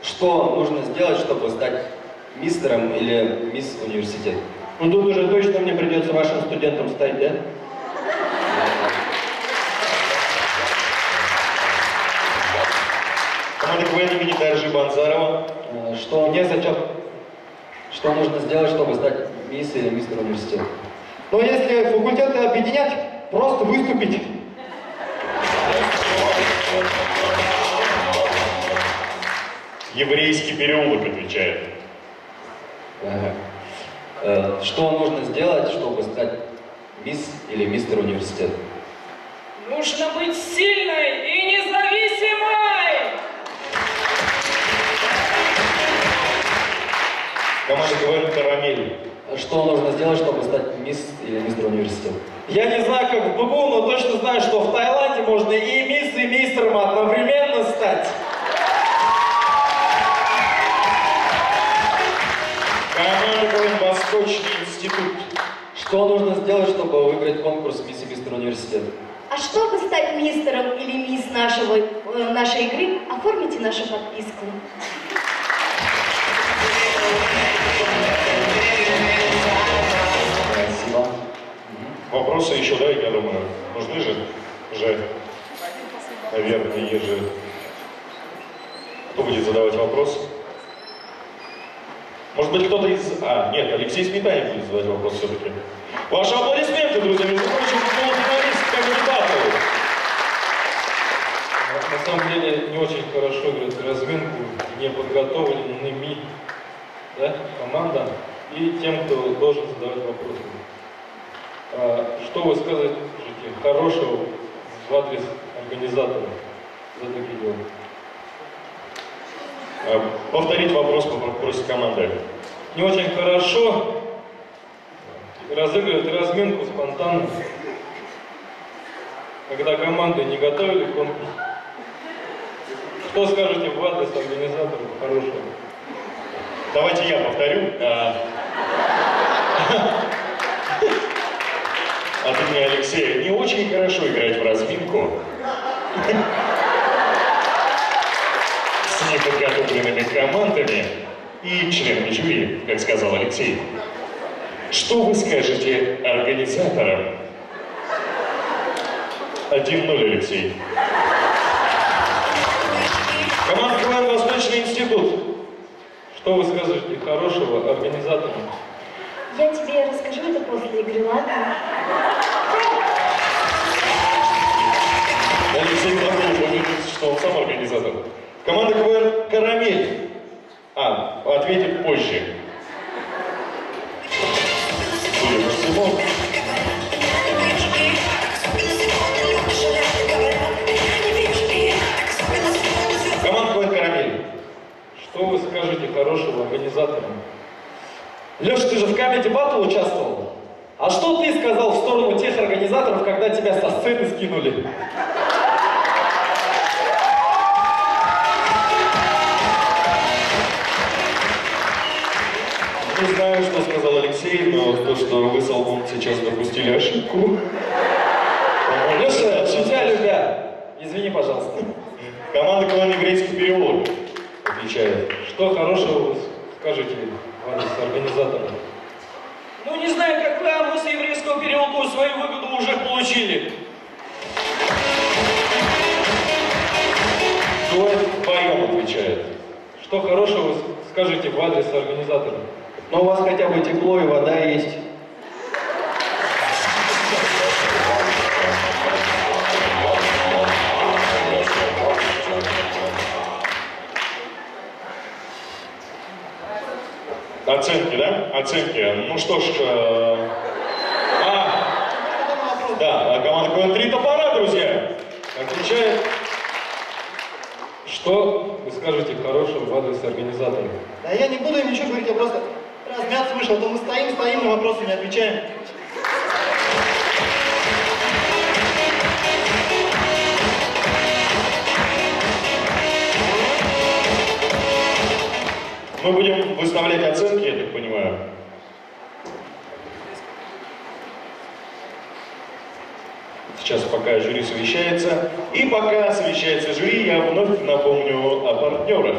Что нужно сделать, чтобы стать мистером или мисс университет? Ну тут уже точно мне придется вашим студентом стать, да? Команда КВН имени Даржи Банзарова. Что мне зачет? Что нужно сделать, чтобы стать мисс или мистер университет? Но если факультеты объединять, просто выступить. Еврейский переулок отвечает. Что нужно сделать, чтобы стать мисс или мистер университет? Нужно быть сильной и независимой! Команда КВН «Карамель». Что нужно сделать, чтобы стать мисс или мистер университет? Я не знаю, как в БГУ, но точно знаю, что в Таиланде можно и мисс, и мистером одновременно стать. Команда КВН «Восточный институт». Что нужно сделать, чтобы выиграть конкурс мисс и мистер университет? А чтобы стать мистером или мисс нашей игры, оформите нашу подписку. Спасибо. Вопросы еще, да, я думаю, нужны же? Уже, наверное, же. Кто будет задавать вопрос? Может быть, кто-то из... нет, Алексей Сметанин будет задавать вопрос все-таки. Ваши аплодисменты, друзья, между прочим, полуфиналист кандидату. На самом деле не очень хорошо играть разминку неподготовленными, да, командам и тем, кто должен задавать вопросы. Что вы скажете хорошего в адрес организатора за такие дела? Повторить вопрос попросит команда. Не очень хорошо разыгрывать разминку спонтанно, когда команды не готовили конкурс. Что скажете в адрес организатора хорошего? Давайте я повторю. От имени Алексея. Не очень хорошо играть в разминку. и членами жюри, как сказал Алексей. Что вы скажете организаторам? 1-0, Алексей. Команда КВН «Восточный институт». Что вы скажете хорошего организаторам? Я тебе расскажу это после игры, ладно? Алексей забыл упомянуть, что он сам организатор. Команда КВН «Карамель». Ответит позже. Судя по всему. Команда КВН «Карамель». Что вы скажете хорошего организаторам? Леш, ты же в Comedy Battle участвовал? А что ты сказал в сторону тех организаторов, когда тебя со сцены скинули? Не знаю, что сказал Алексей, но то, что вы с Албом сейчас допустили ошибку. Леша, шутя любя. Извини, пожалуйста. Команда КВН «Еврейский переулок» отвечает. Что хорошего вы скажете в адрес организатора? Ну, не знаю, как вы, а мы с еврейского переулка свою выгоду уже получили. Дуэт вдвоем отвечает. Что хорошего вы скажете в адрес организатора? Но у вас хотя бы тепло и вода есть. Оценки, да? Оценки. Ну что ж... Да, команда КВН «Три топора», друзья. Отвечает. Что вы скажете хорошего в адрес организатора? Да я не буду им ничего говорить, я просто размяться вышел, а то мы стоим, на вопросы не отвечаем. Мы будем выставлять оценки, я так понимаю. Сейчас пока жюри совещается. И пока совещается жюри, я вновь напомню о партнерах.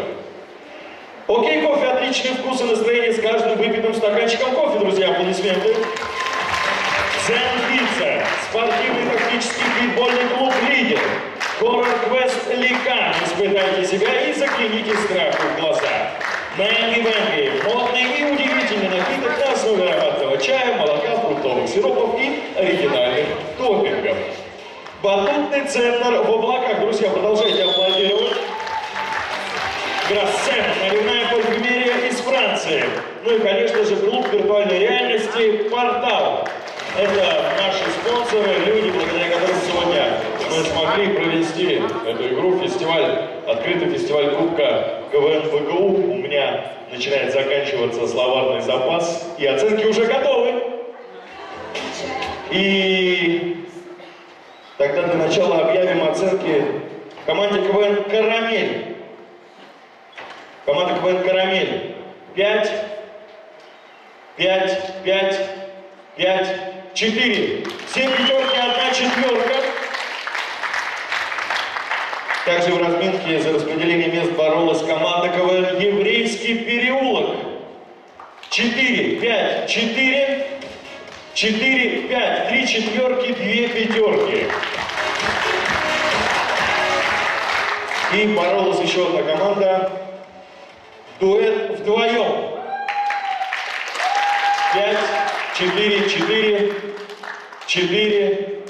Окей, кофе, отличный вкус и настроение с каждым выпитым стаканчиком кофе, друзья, аплодисменты. Дзен Пицца, спортивный тактический футбольный клуб «Лидер». Хоррор Квест Ликан, испытайте себя и загляните страху в глаза. Мэнги Мэнги, модный и удивительный напиток на основе ароматного чая, молока, фруктовых сиропов и оригинальных топпингов. Батутный центр в облаках. Друзья, продолжайте аплодировать. Грассен, наливная парфюмерия из Франции. Ну и, конечно же, клуб виртуальной реальности «Портал». Это наши спонсоры, люди, благодаря которым сегодня мы смогли провести эту игру, фестиваль, открытый фестиваль Кубка КВН ВГУ. У меня начинает заканчиваться словарный запас, и оценки уже готовы. И тогда для начала объявим оценки команде КВН «Карамель». Команда КВН «Карамель». 5, 5, 5, 5, 4. 7 пятерки, 1 четверка. Также в разминке за распределение мест боролась команда КВН «Еврейский переулок». 4, 5, 4, 4, 5, 3 четверки, 2 пятерки. И боролась еще одна команда. Дуэт вдвоем. 5, 4, 4, 4,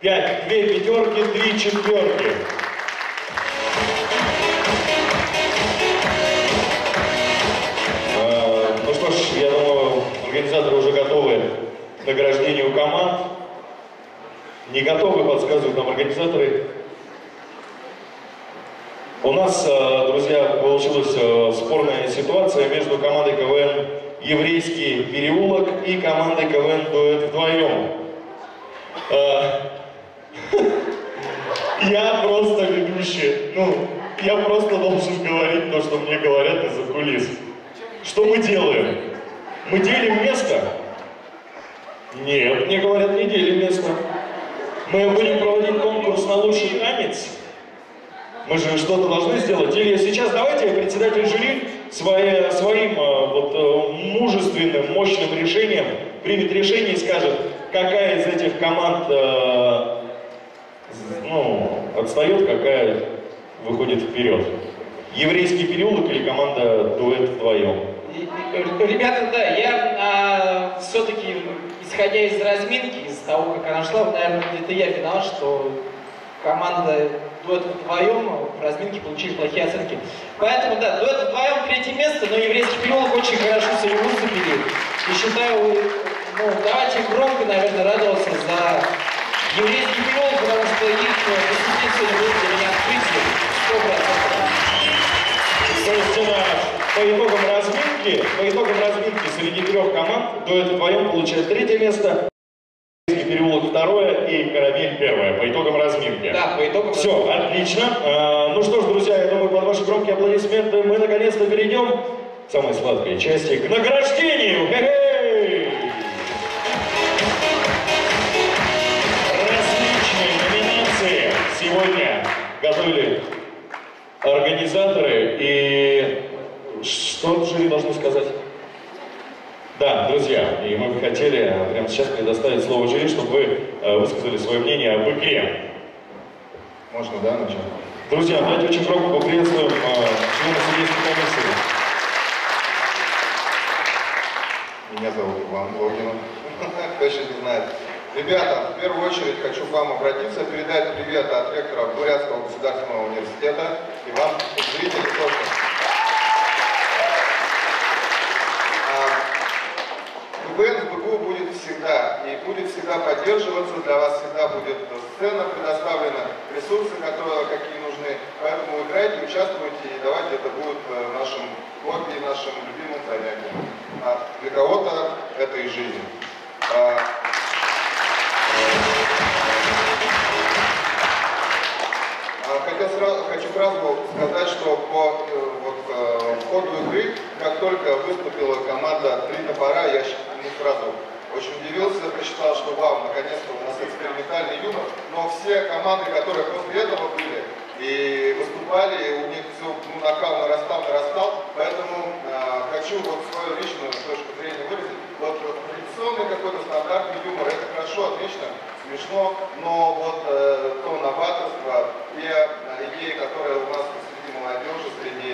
5. 2 пятерки, 3 четверки. Ну что ж, я думаю, организаторы уже готовы к награждению команд. Не готовы, подсказывают нам организаторы. У нас, друзья, получилась спорная ситуация между командой КВН «Еврейский переулок» и командой КВН «Дуэт вдвоем». Я просто ведущий, я просто должен говорить то, что мне говорят из-за кулис. Что мы делаем? Мы делим место? Нет, мне говорят, не делим место. Мы будем проводить конкурс на лучший танец? Мы же что-то должны сделать. Или сейчас давайте, председатель жюри, своим мужественным, мощным решением примет решение и скажет, какая из этих команд отстает, какая выходит вперед. Еврейский переулок или команда дуэт вдвоем? Ребята, да, я все-таки, исходя из разминки, из того, как она шла, наверное, где-то я виноват, что команда дуэт вдвоем в разминке получили плохие оценки. Поэтому, да, дуэт вдвоем 3-е место, но еврейский переулок очень хорошо себя выступили. И считаю, давайте громко, наверное, радоваться за еврейский переулок, потому что их выступление сегодня будет для меня открытием 100%. То есть по итогам разминки среди 3 команд дуэт вдвоем получает 3-е место, еврейский переулок 2-е и Карамель 1-е. По итогам разминки. Да, по итогам. Все, отлично. Ну что ж, друзья, я думаю, под ваши громкие аплодисменты мы наконец-то перейдем к самой сладкой части, к награждению. Хе-хей! Различные номинации сегодня готовили организаторы. И что жюри должны сказать? Да, друзья, и мы бы хотели прямо сейчас предоставить слово жюри, чтобы вы высказали свое мнение об игре. Можно, да, начать? Друзья, давайте очень громко поприветствуем члена судейской комиссии. Меня зовут Иван Логинов. Кто еще не знает. Ребята, в первую очередь хочу к вам обратиться, передать привет от ректора Бурятского государственного университета и вам, зрители, тоже. КВН в БГУ будет всегда, и будет всегда поддерживаться, для вас всегда будет сцена предоставлена, ресурсы, какие нужны, поэтому играйте, участвуйте, и давайте это будет нашим хобби, нашим любимым занятием. Для кого-то это и жизнь. Хочу сразу сказать, что по ходу игры, как только выступила команда «Три топора», я сразу очень удивился, посчитал, что вау, наконец-то у нас экспериментальный юмор, но все команды, которые после этого были и выступали, у них все накал нарастал, поэтому хочу свою личную точку зрения выразить. Традиционный какой-то стандартный юмор, это хорошо, отлично, смешно, но то новаторство, те идеи, которые у нас среди молодежи, среди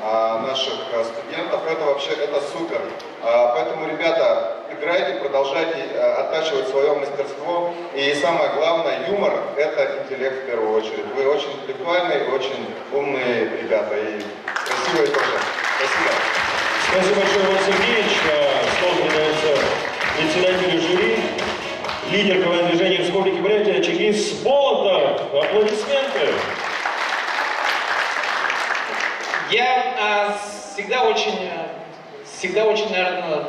наших студентов, это супер. Поэтому, ребята, играйте, продолжайте оттачивать свое мастерство. И самое главное, юмор – это интеллект в первую очередь. Вы очень интеллектуальные, очень умные ребята. И красивые тоже. Спасибо. Спасибо большое, Иван Сергеевич. Слово передается председателю жюри, лидер КВН-движения Республики Бурятия Чингис Болотов. Аплодисменты. Я всегда очень, наверное,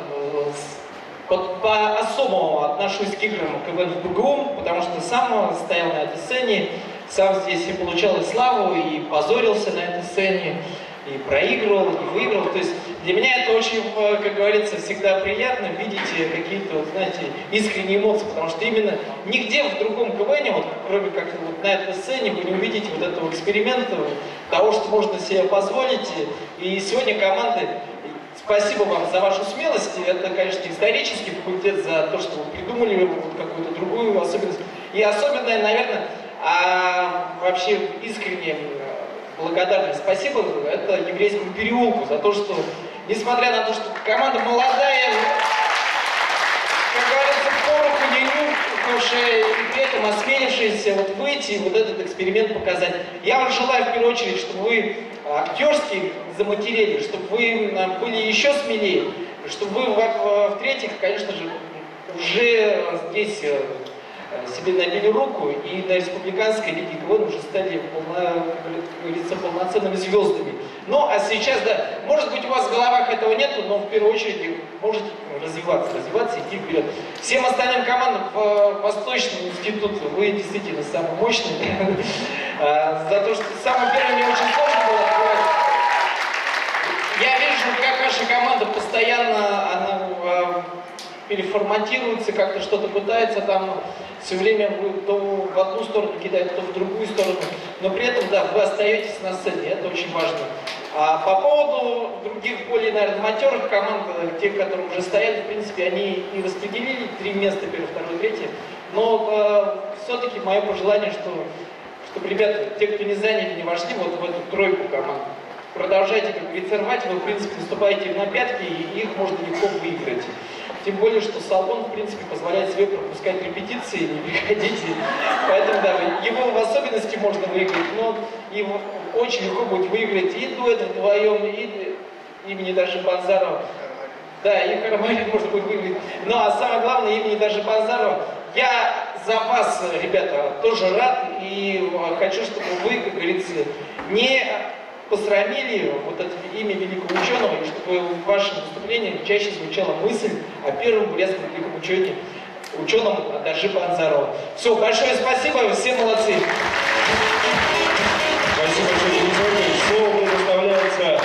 по-особому отношусь к играм КВН в БГУ, потому что сам стоял на этой сцене, сам здесь и получал и славу, и позорился на этой сцене, и проигрывал, и выиграл. То есть для меня это очень, как говорится, всегда приятно видеть какие-то, знаете, искренние эмоции, потому что именно нигде в другом КВНе, кроме как на этой сцене, вы не увидите этого эксперимента, того, что можно себе позволить. И сегодня команды, спасибо вам за вашу смелость. Это, конечно, исторический факультет за то, что вы придумали какую-то другую особенность. И особенное, наверное, вообще искренне благодарность. Спасибо это еврейскому переулку за то, что, несмотря на то, что команда молодая, как говорится, пороху не нюхавшая, и при этом осмелившаяся выйти и этот эксперимент показать. Я вам желаю в первую очередь, чтобы вы актерски заматерели, чтобы вы были еще смелее, чтобы вы в-третьих, конечно же, уже здесь себе набили руку и на республиканской лиге КВН уже стали, как говорится, полноценными звездами. Ну, а сейчас, да, может быть, у вас в головах этого нету, но в первую очередь можете развиваться, идти вперед. Всем остальным командам в Восточный институт вы действительно самые мощные. За то, что самое первое мне очень сложно было открывать. Я вижу, как ваша команда постоянно переформатируется, как-то что-то пытается там все время то в одну сторону кидать, то в другую сторону. Но при этом, да, вы остаетесь на сцене, это очень важно. А по поводу других более, наверное, матерых команд, тех, которые уже стоят, в принципе, они и распределили 3 места, первое, второе, третье. Но все-таки мое пожелание, чтобы ребята, те, кто не заняли, не вошли вот в эту тройку команд, продолжайте, как говорится, рвать, вы, в принципе, наступаете на пятки, и их можно легко выиграть. Тем более, что салон, в принципе, позволяет себе пропускать репетиции, не приходите. Поэтому, да, его в особенности можно выиграть, но его очень легко будет выиграть и дуэт вдвоем, и имени даже Банзарова. Да, и Карамалин можно будет выиграть. Ну, а самое главное, имени даже Банзарова. Я за вас, ребята, тоже рад, и хочу, чтобы вы, как говорится, не посрамили вот это имя великого ученого, и чтобы в вашем выступлении чаще звучала мысль о первом бурятском великом ученом Дажи Банзарова. Все, большое спасибо, все молодцы. Спасибо большое, Денис Владимирович. Слово предоставляется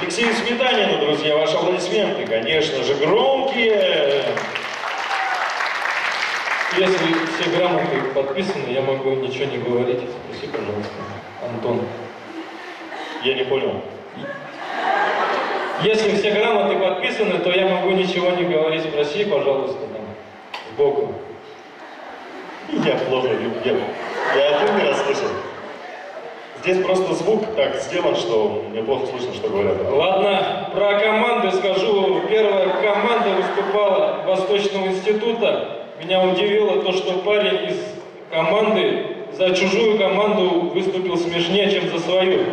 Алексею Сметанину, друзья. Ваши аплодисменты, конечно же, громкие. Если все грамоты подписаны, я могу ничего не говорить. Спроси, пожалуйста, Антон. Я не понял. Если все грамоты подписаны, то я могу ничего не говорить. Спроси, пожалуйста, там, сбоку. Я плохо видел. Я один раз слышал. Здесь просто звук так сделан, что мне плохо слышно, что говорят. Ладно, про команды скажу. Первая команда выступала Восточного института. Меня удивило то, что парень из команды за чужую команду выступил смешнее, чем за свою.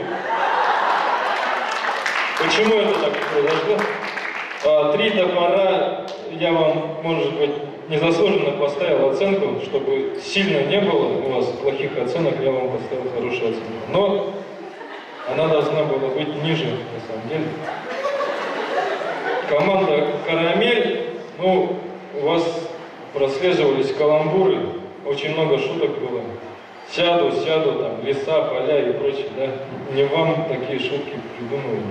Почему это так произошло? 3 топора я вам, может быть, незаслуженно поставил оценку, чтобы сильно не было у вас плохих оценок, я вам поставил хорошую оценку. Но она должна была быть ниже, на самом деле. Команда «Карамель», ну, у вас прослеживались каламбуры, очень много шуток было. Сяду, там, леса, поля и прочее, да. Не вам такие шутки придумывали.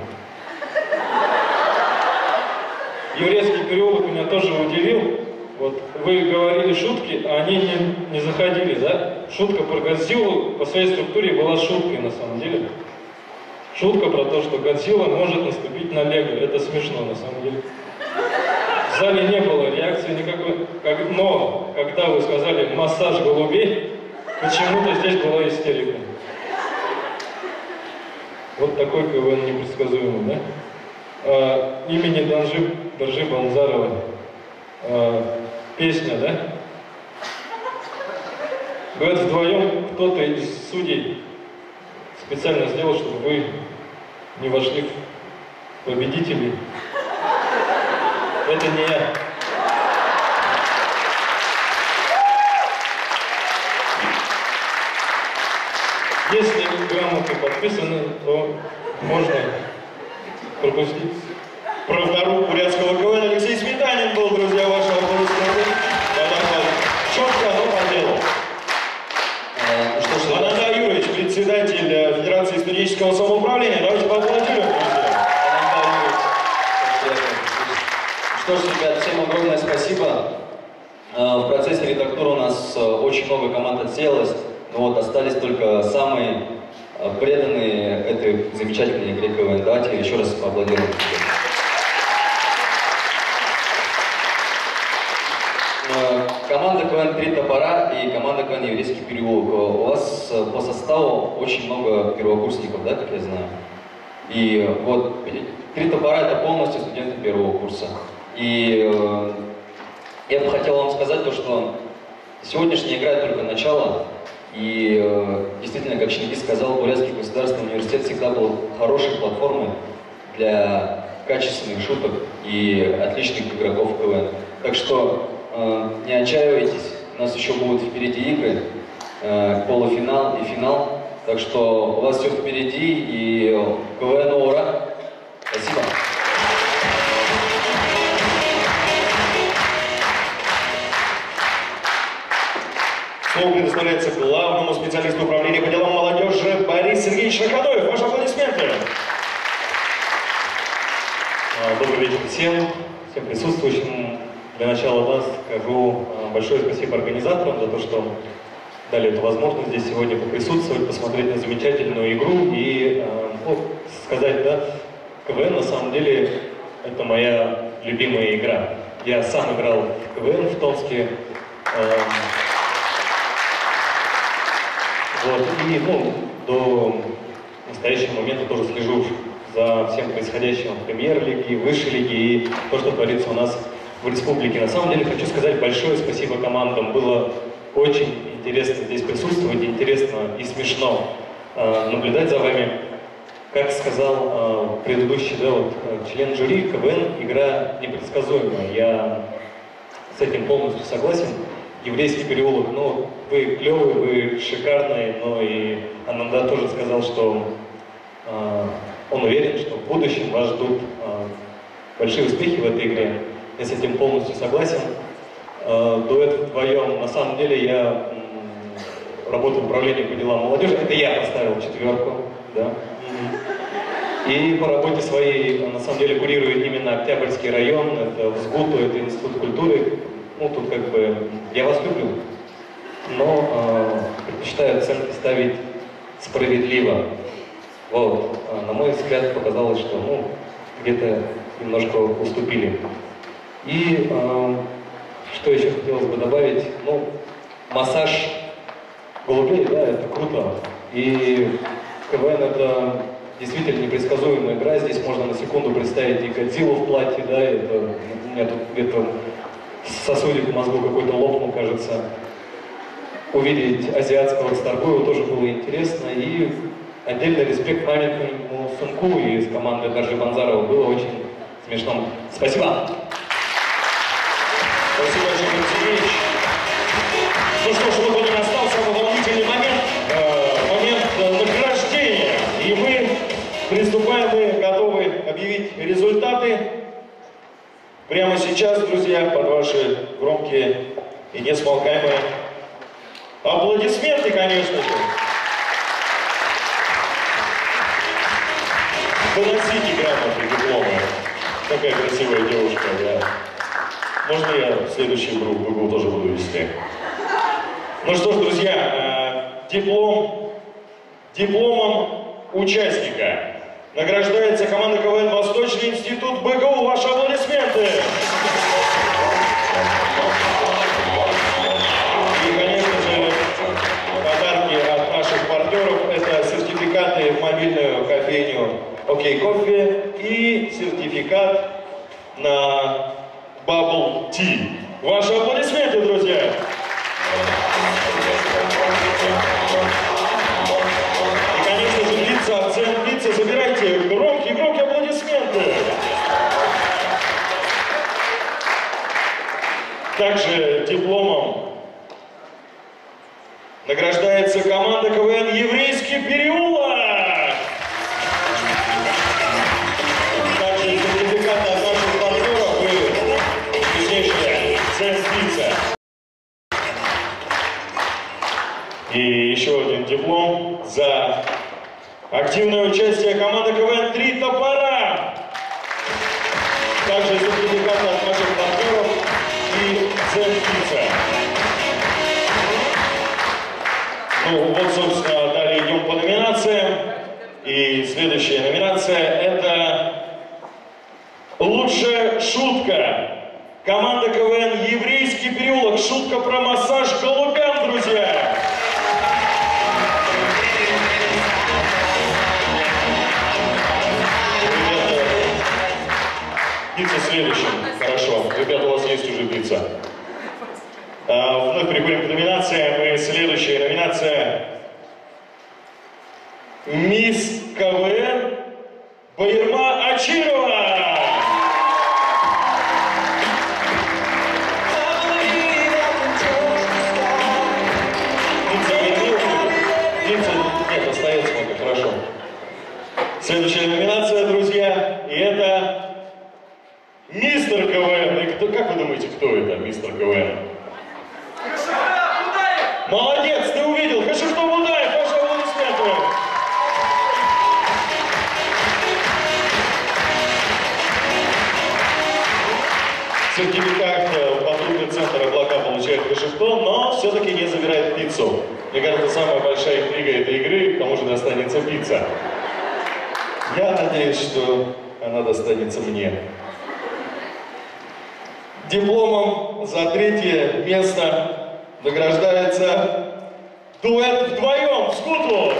Еврейский переулок меня тоже удивил. Вот вы говорили шутки, а они не заходили, да? Шутка про Годзиллу по своей структуре была шуткой на самом деле. Шутка про то, что Годзилла может наступить на Лего. Это смешно на самом деле. В зале не было реакции никакой. Но когда вы сказали «массаж голубей», почему-то здесь была истерика. Вот такой КВН непредсказуемый, да? Имени Дажи Банзарова. Песня, да? Говорят, вдвоем кто-то из судей специально сделал, чтобы вы не вошли в победителей. Это не я. Если грамоты подписаны, то можно пропустить. Правдоруб бурятского КВН Алексей Сметанин был, друзья, вашего аплодисменты. Четко, но по делу. Анатолий Юрьевич, председатель Федерации студенческого самоуправления. Давайте поаплодируем, друзья. Что ж, ребят, всем огромное спасибо. В процессе редактуры у нас очень много команд отсеялось, но вот остались только самые преданные этой замечательной игре КВН. Давайте еще раз поаплодируем. Команда КВН «Три топора» и команда КВН «Еврейский переулок». У вас по составу очень много первокурсников, да, как я знаю? И вот «Три топора» — это полностью студенты первого курса. И я бы хотел вам сказать то, что сегодняшняя игра — только начало. И действительно, как Чингис сказал, Бурятский государственный университет всегда был хорошей платформой для качественных шуток и отличных игроков КВН. Так что не отчаивайтесь, у нас еще будут впереди игры, полуфинал и финал. Так что у вас все впереди, и КВН ура! Спасибо! Слово предоставляется главному специалисту управления по делам молодежи Борис Сергеевич Шахадоев. Ваши аплодисменты. Добрый вечер всем присутствующим. Для начала скажу большое спасибо организаторам за то, что дали эту возможность здесь сегодня поприсутствовать, посмотреть на замечательную игру и сказать, да, КВН на самом деле это моя любимая игра. Я сам играл в КВН в Томске. Вот, и до настоящего момента тоже слежу за всем происходящим в премьер-лиге, высшей лиге и то, что творится у нас в республике. На самом деле хочу сказать большое спасибо командам. Было очень интересно здесь присутствовать, интересно и смешно наблюдать за вами. Как сказал предыдущий член жюри, КВН игра непредсказуемая. Я с этим полностью согласен. Еврейский переулок, вы клевые, вы шикарные, но и Ананда тоже сказал, что он уверен, что в будущем вас ждут большие успехи в этой игре. Я с этим полностью согласен. Дуэт вдвоем, на самом деле я работаю в управлении по делам молодежи, это я поставил 4, да. И по работе своей, на самом деле, курирует именно Октябрьский район, это ВСГУТу, это Институт культуры. Тут как бы я вас люблю, но предпочитаю оценки ставить справедливо. Вот. На мой взгляд, показалось, что где-то немножко уступили. И что еще хотелось бы добавить? Массаж голубей, да, это круто. И КВН это действительно непредсказуемая игра. Здесь можно на секунду представить и Годзиллу в платье, да, это у меня тут где-то сосудик в мозгу какой-то лопнул, кажется. Увидеть азиатского Старгоева тоже было интересно. И отдельный респект маленькому Сумку из команды Даржи Банзарова. Было очень смешно. Спасибо. Спасибо, Жень Алексеевич. Ну что ж, вот настал самый волнительный момент, момент награждения. И мы приступаем, мы готовы объявить результаты. Прямо сейчас, друзья, под ваши громкие и несмолкаемые аплодисменты, конечно же. Выносите грамоты, дипломы. Такая красивая девушка, да. Можно я в следующую группу тоже буду вести? Ну что ж, друзья, дипломом участника награждается команда КВН «Восточный институт БГУ». Ваши аплодисменты! И, конечно же, подарки от наших партнеров. Это сертификаты в мобильную кофейню «Окей Кофе» и сертификат на Bubble Tea. Ваши аплодисменты, друзья! И, конечно же, лица, забирайте громкие аплодисменты. Также дипломом награждается команда КВН «Еврейский переулок». Также сертификат от наших партнеров и вкуснейшая сэндвича. И еще один диплом за активное участие команды КВН «Три топора». Также сертификат от наших партнеров и сэндвича. Вот, собственно, далее идем по номинациям. И следующая номинация – это «Лучшая шутка». Команда КВН «Еврейский переулок». Шутка про массаж голубям, друзья. Пицца следующим. Хорошо. Ребята, у вас есть уже пицца. Вновь переходим к номинациям. И следующая номинация «Мисс КВН Байырма Ачирова». Нет, остается много, хорошо. Следующая номинация, друзья, и это мистер КВН. И как вы думаете, кто это, мистер КВН? Молодец, ты увидел. Кашифтов Будаев, ваши аплодисменты. Сертификат патрульный центр «Облака» получает Кашифтов, но все-таки не забирает пиццу. Мне кажется, самая большая интрига этой игры, кому же достанется пицца. Я надеюсь, что она достанется мне. Дипломом за 3-е место награждается дуэт вдвоем «Скутлу».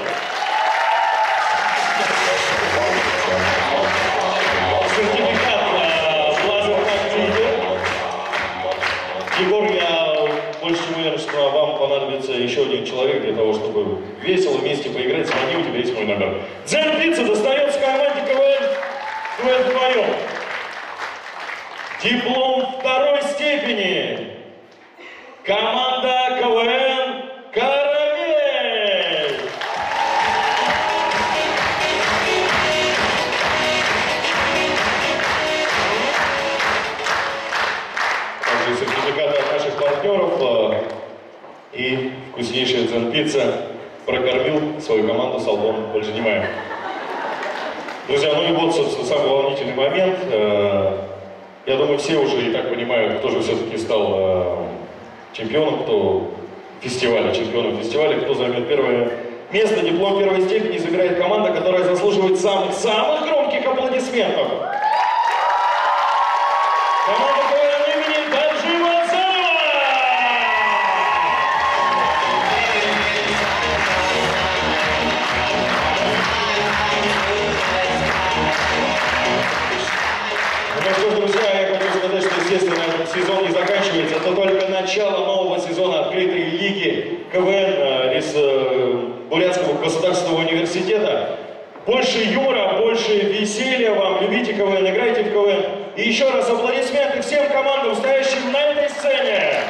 Сертификат на лазер-активе. Егор, я больше чем уверен, что вам понадобится еще один человек для того, чтобы весело вместе поиграть. Звони, у тебя есть мой номер. Дзен Пицца достается команде КВН дуэт вдвоем. Диплом 2-й степени. Команда КВН «Карамель». Также сертификаты от наших партнеров и вкуснейшая Дзен-пицца прокормил свою команду салоном «Больше не маем». Друзья, ну и вот, собственно, самый волнительный момент. Я думаю, все уже и так понимают, кто же все-таки стал чемпионом, кто чемпионом фестиваля, кто займет первое место. Диплом 1-й степени забирает команда, которая заслуживает самых громких аплодисментов. Команда КВН имени Данжи Ванзарова! Ну что ж, друзья, я хочу сказать, что, естественно, этот сезон не заканчивается. Это только начало нового сезона открытой лиги КВН из Бурятского государственного университета. Больше юмора, больше веселья вам. Любите КВН, играйте в КВН. И еще раз аплодисменты всем командам, стоящим на этой сцене.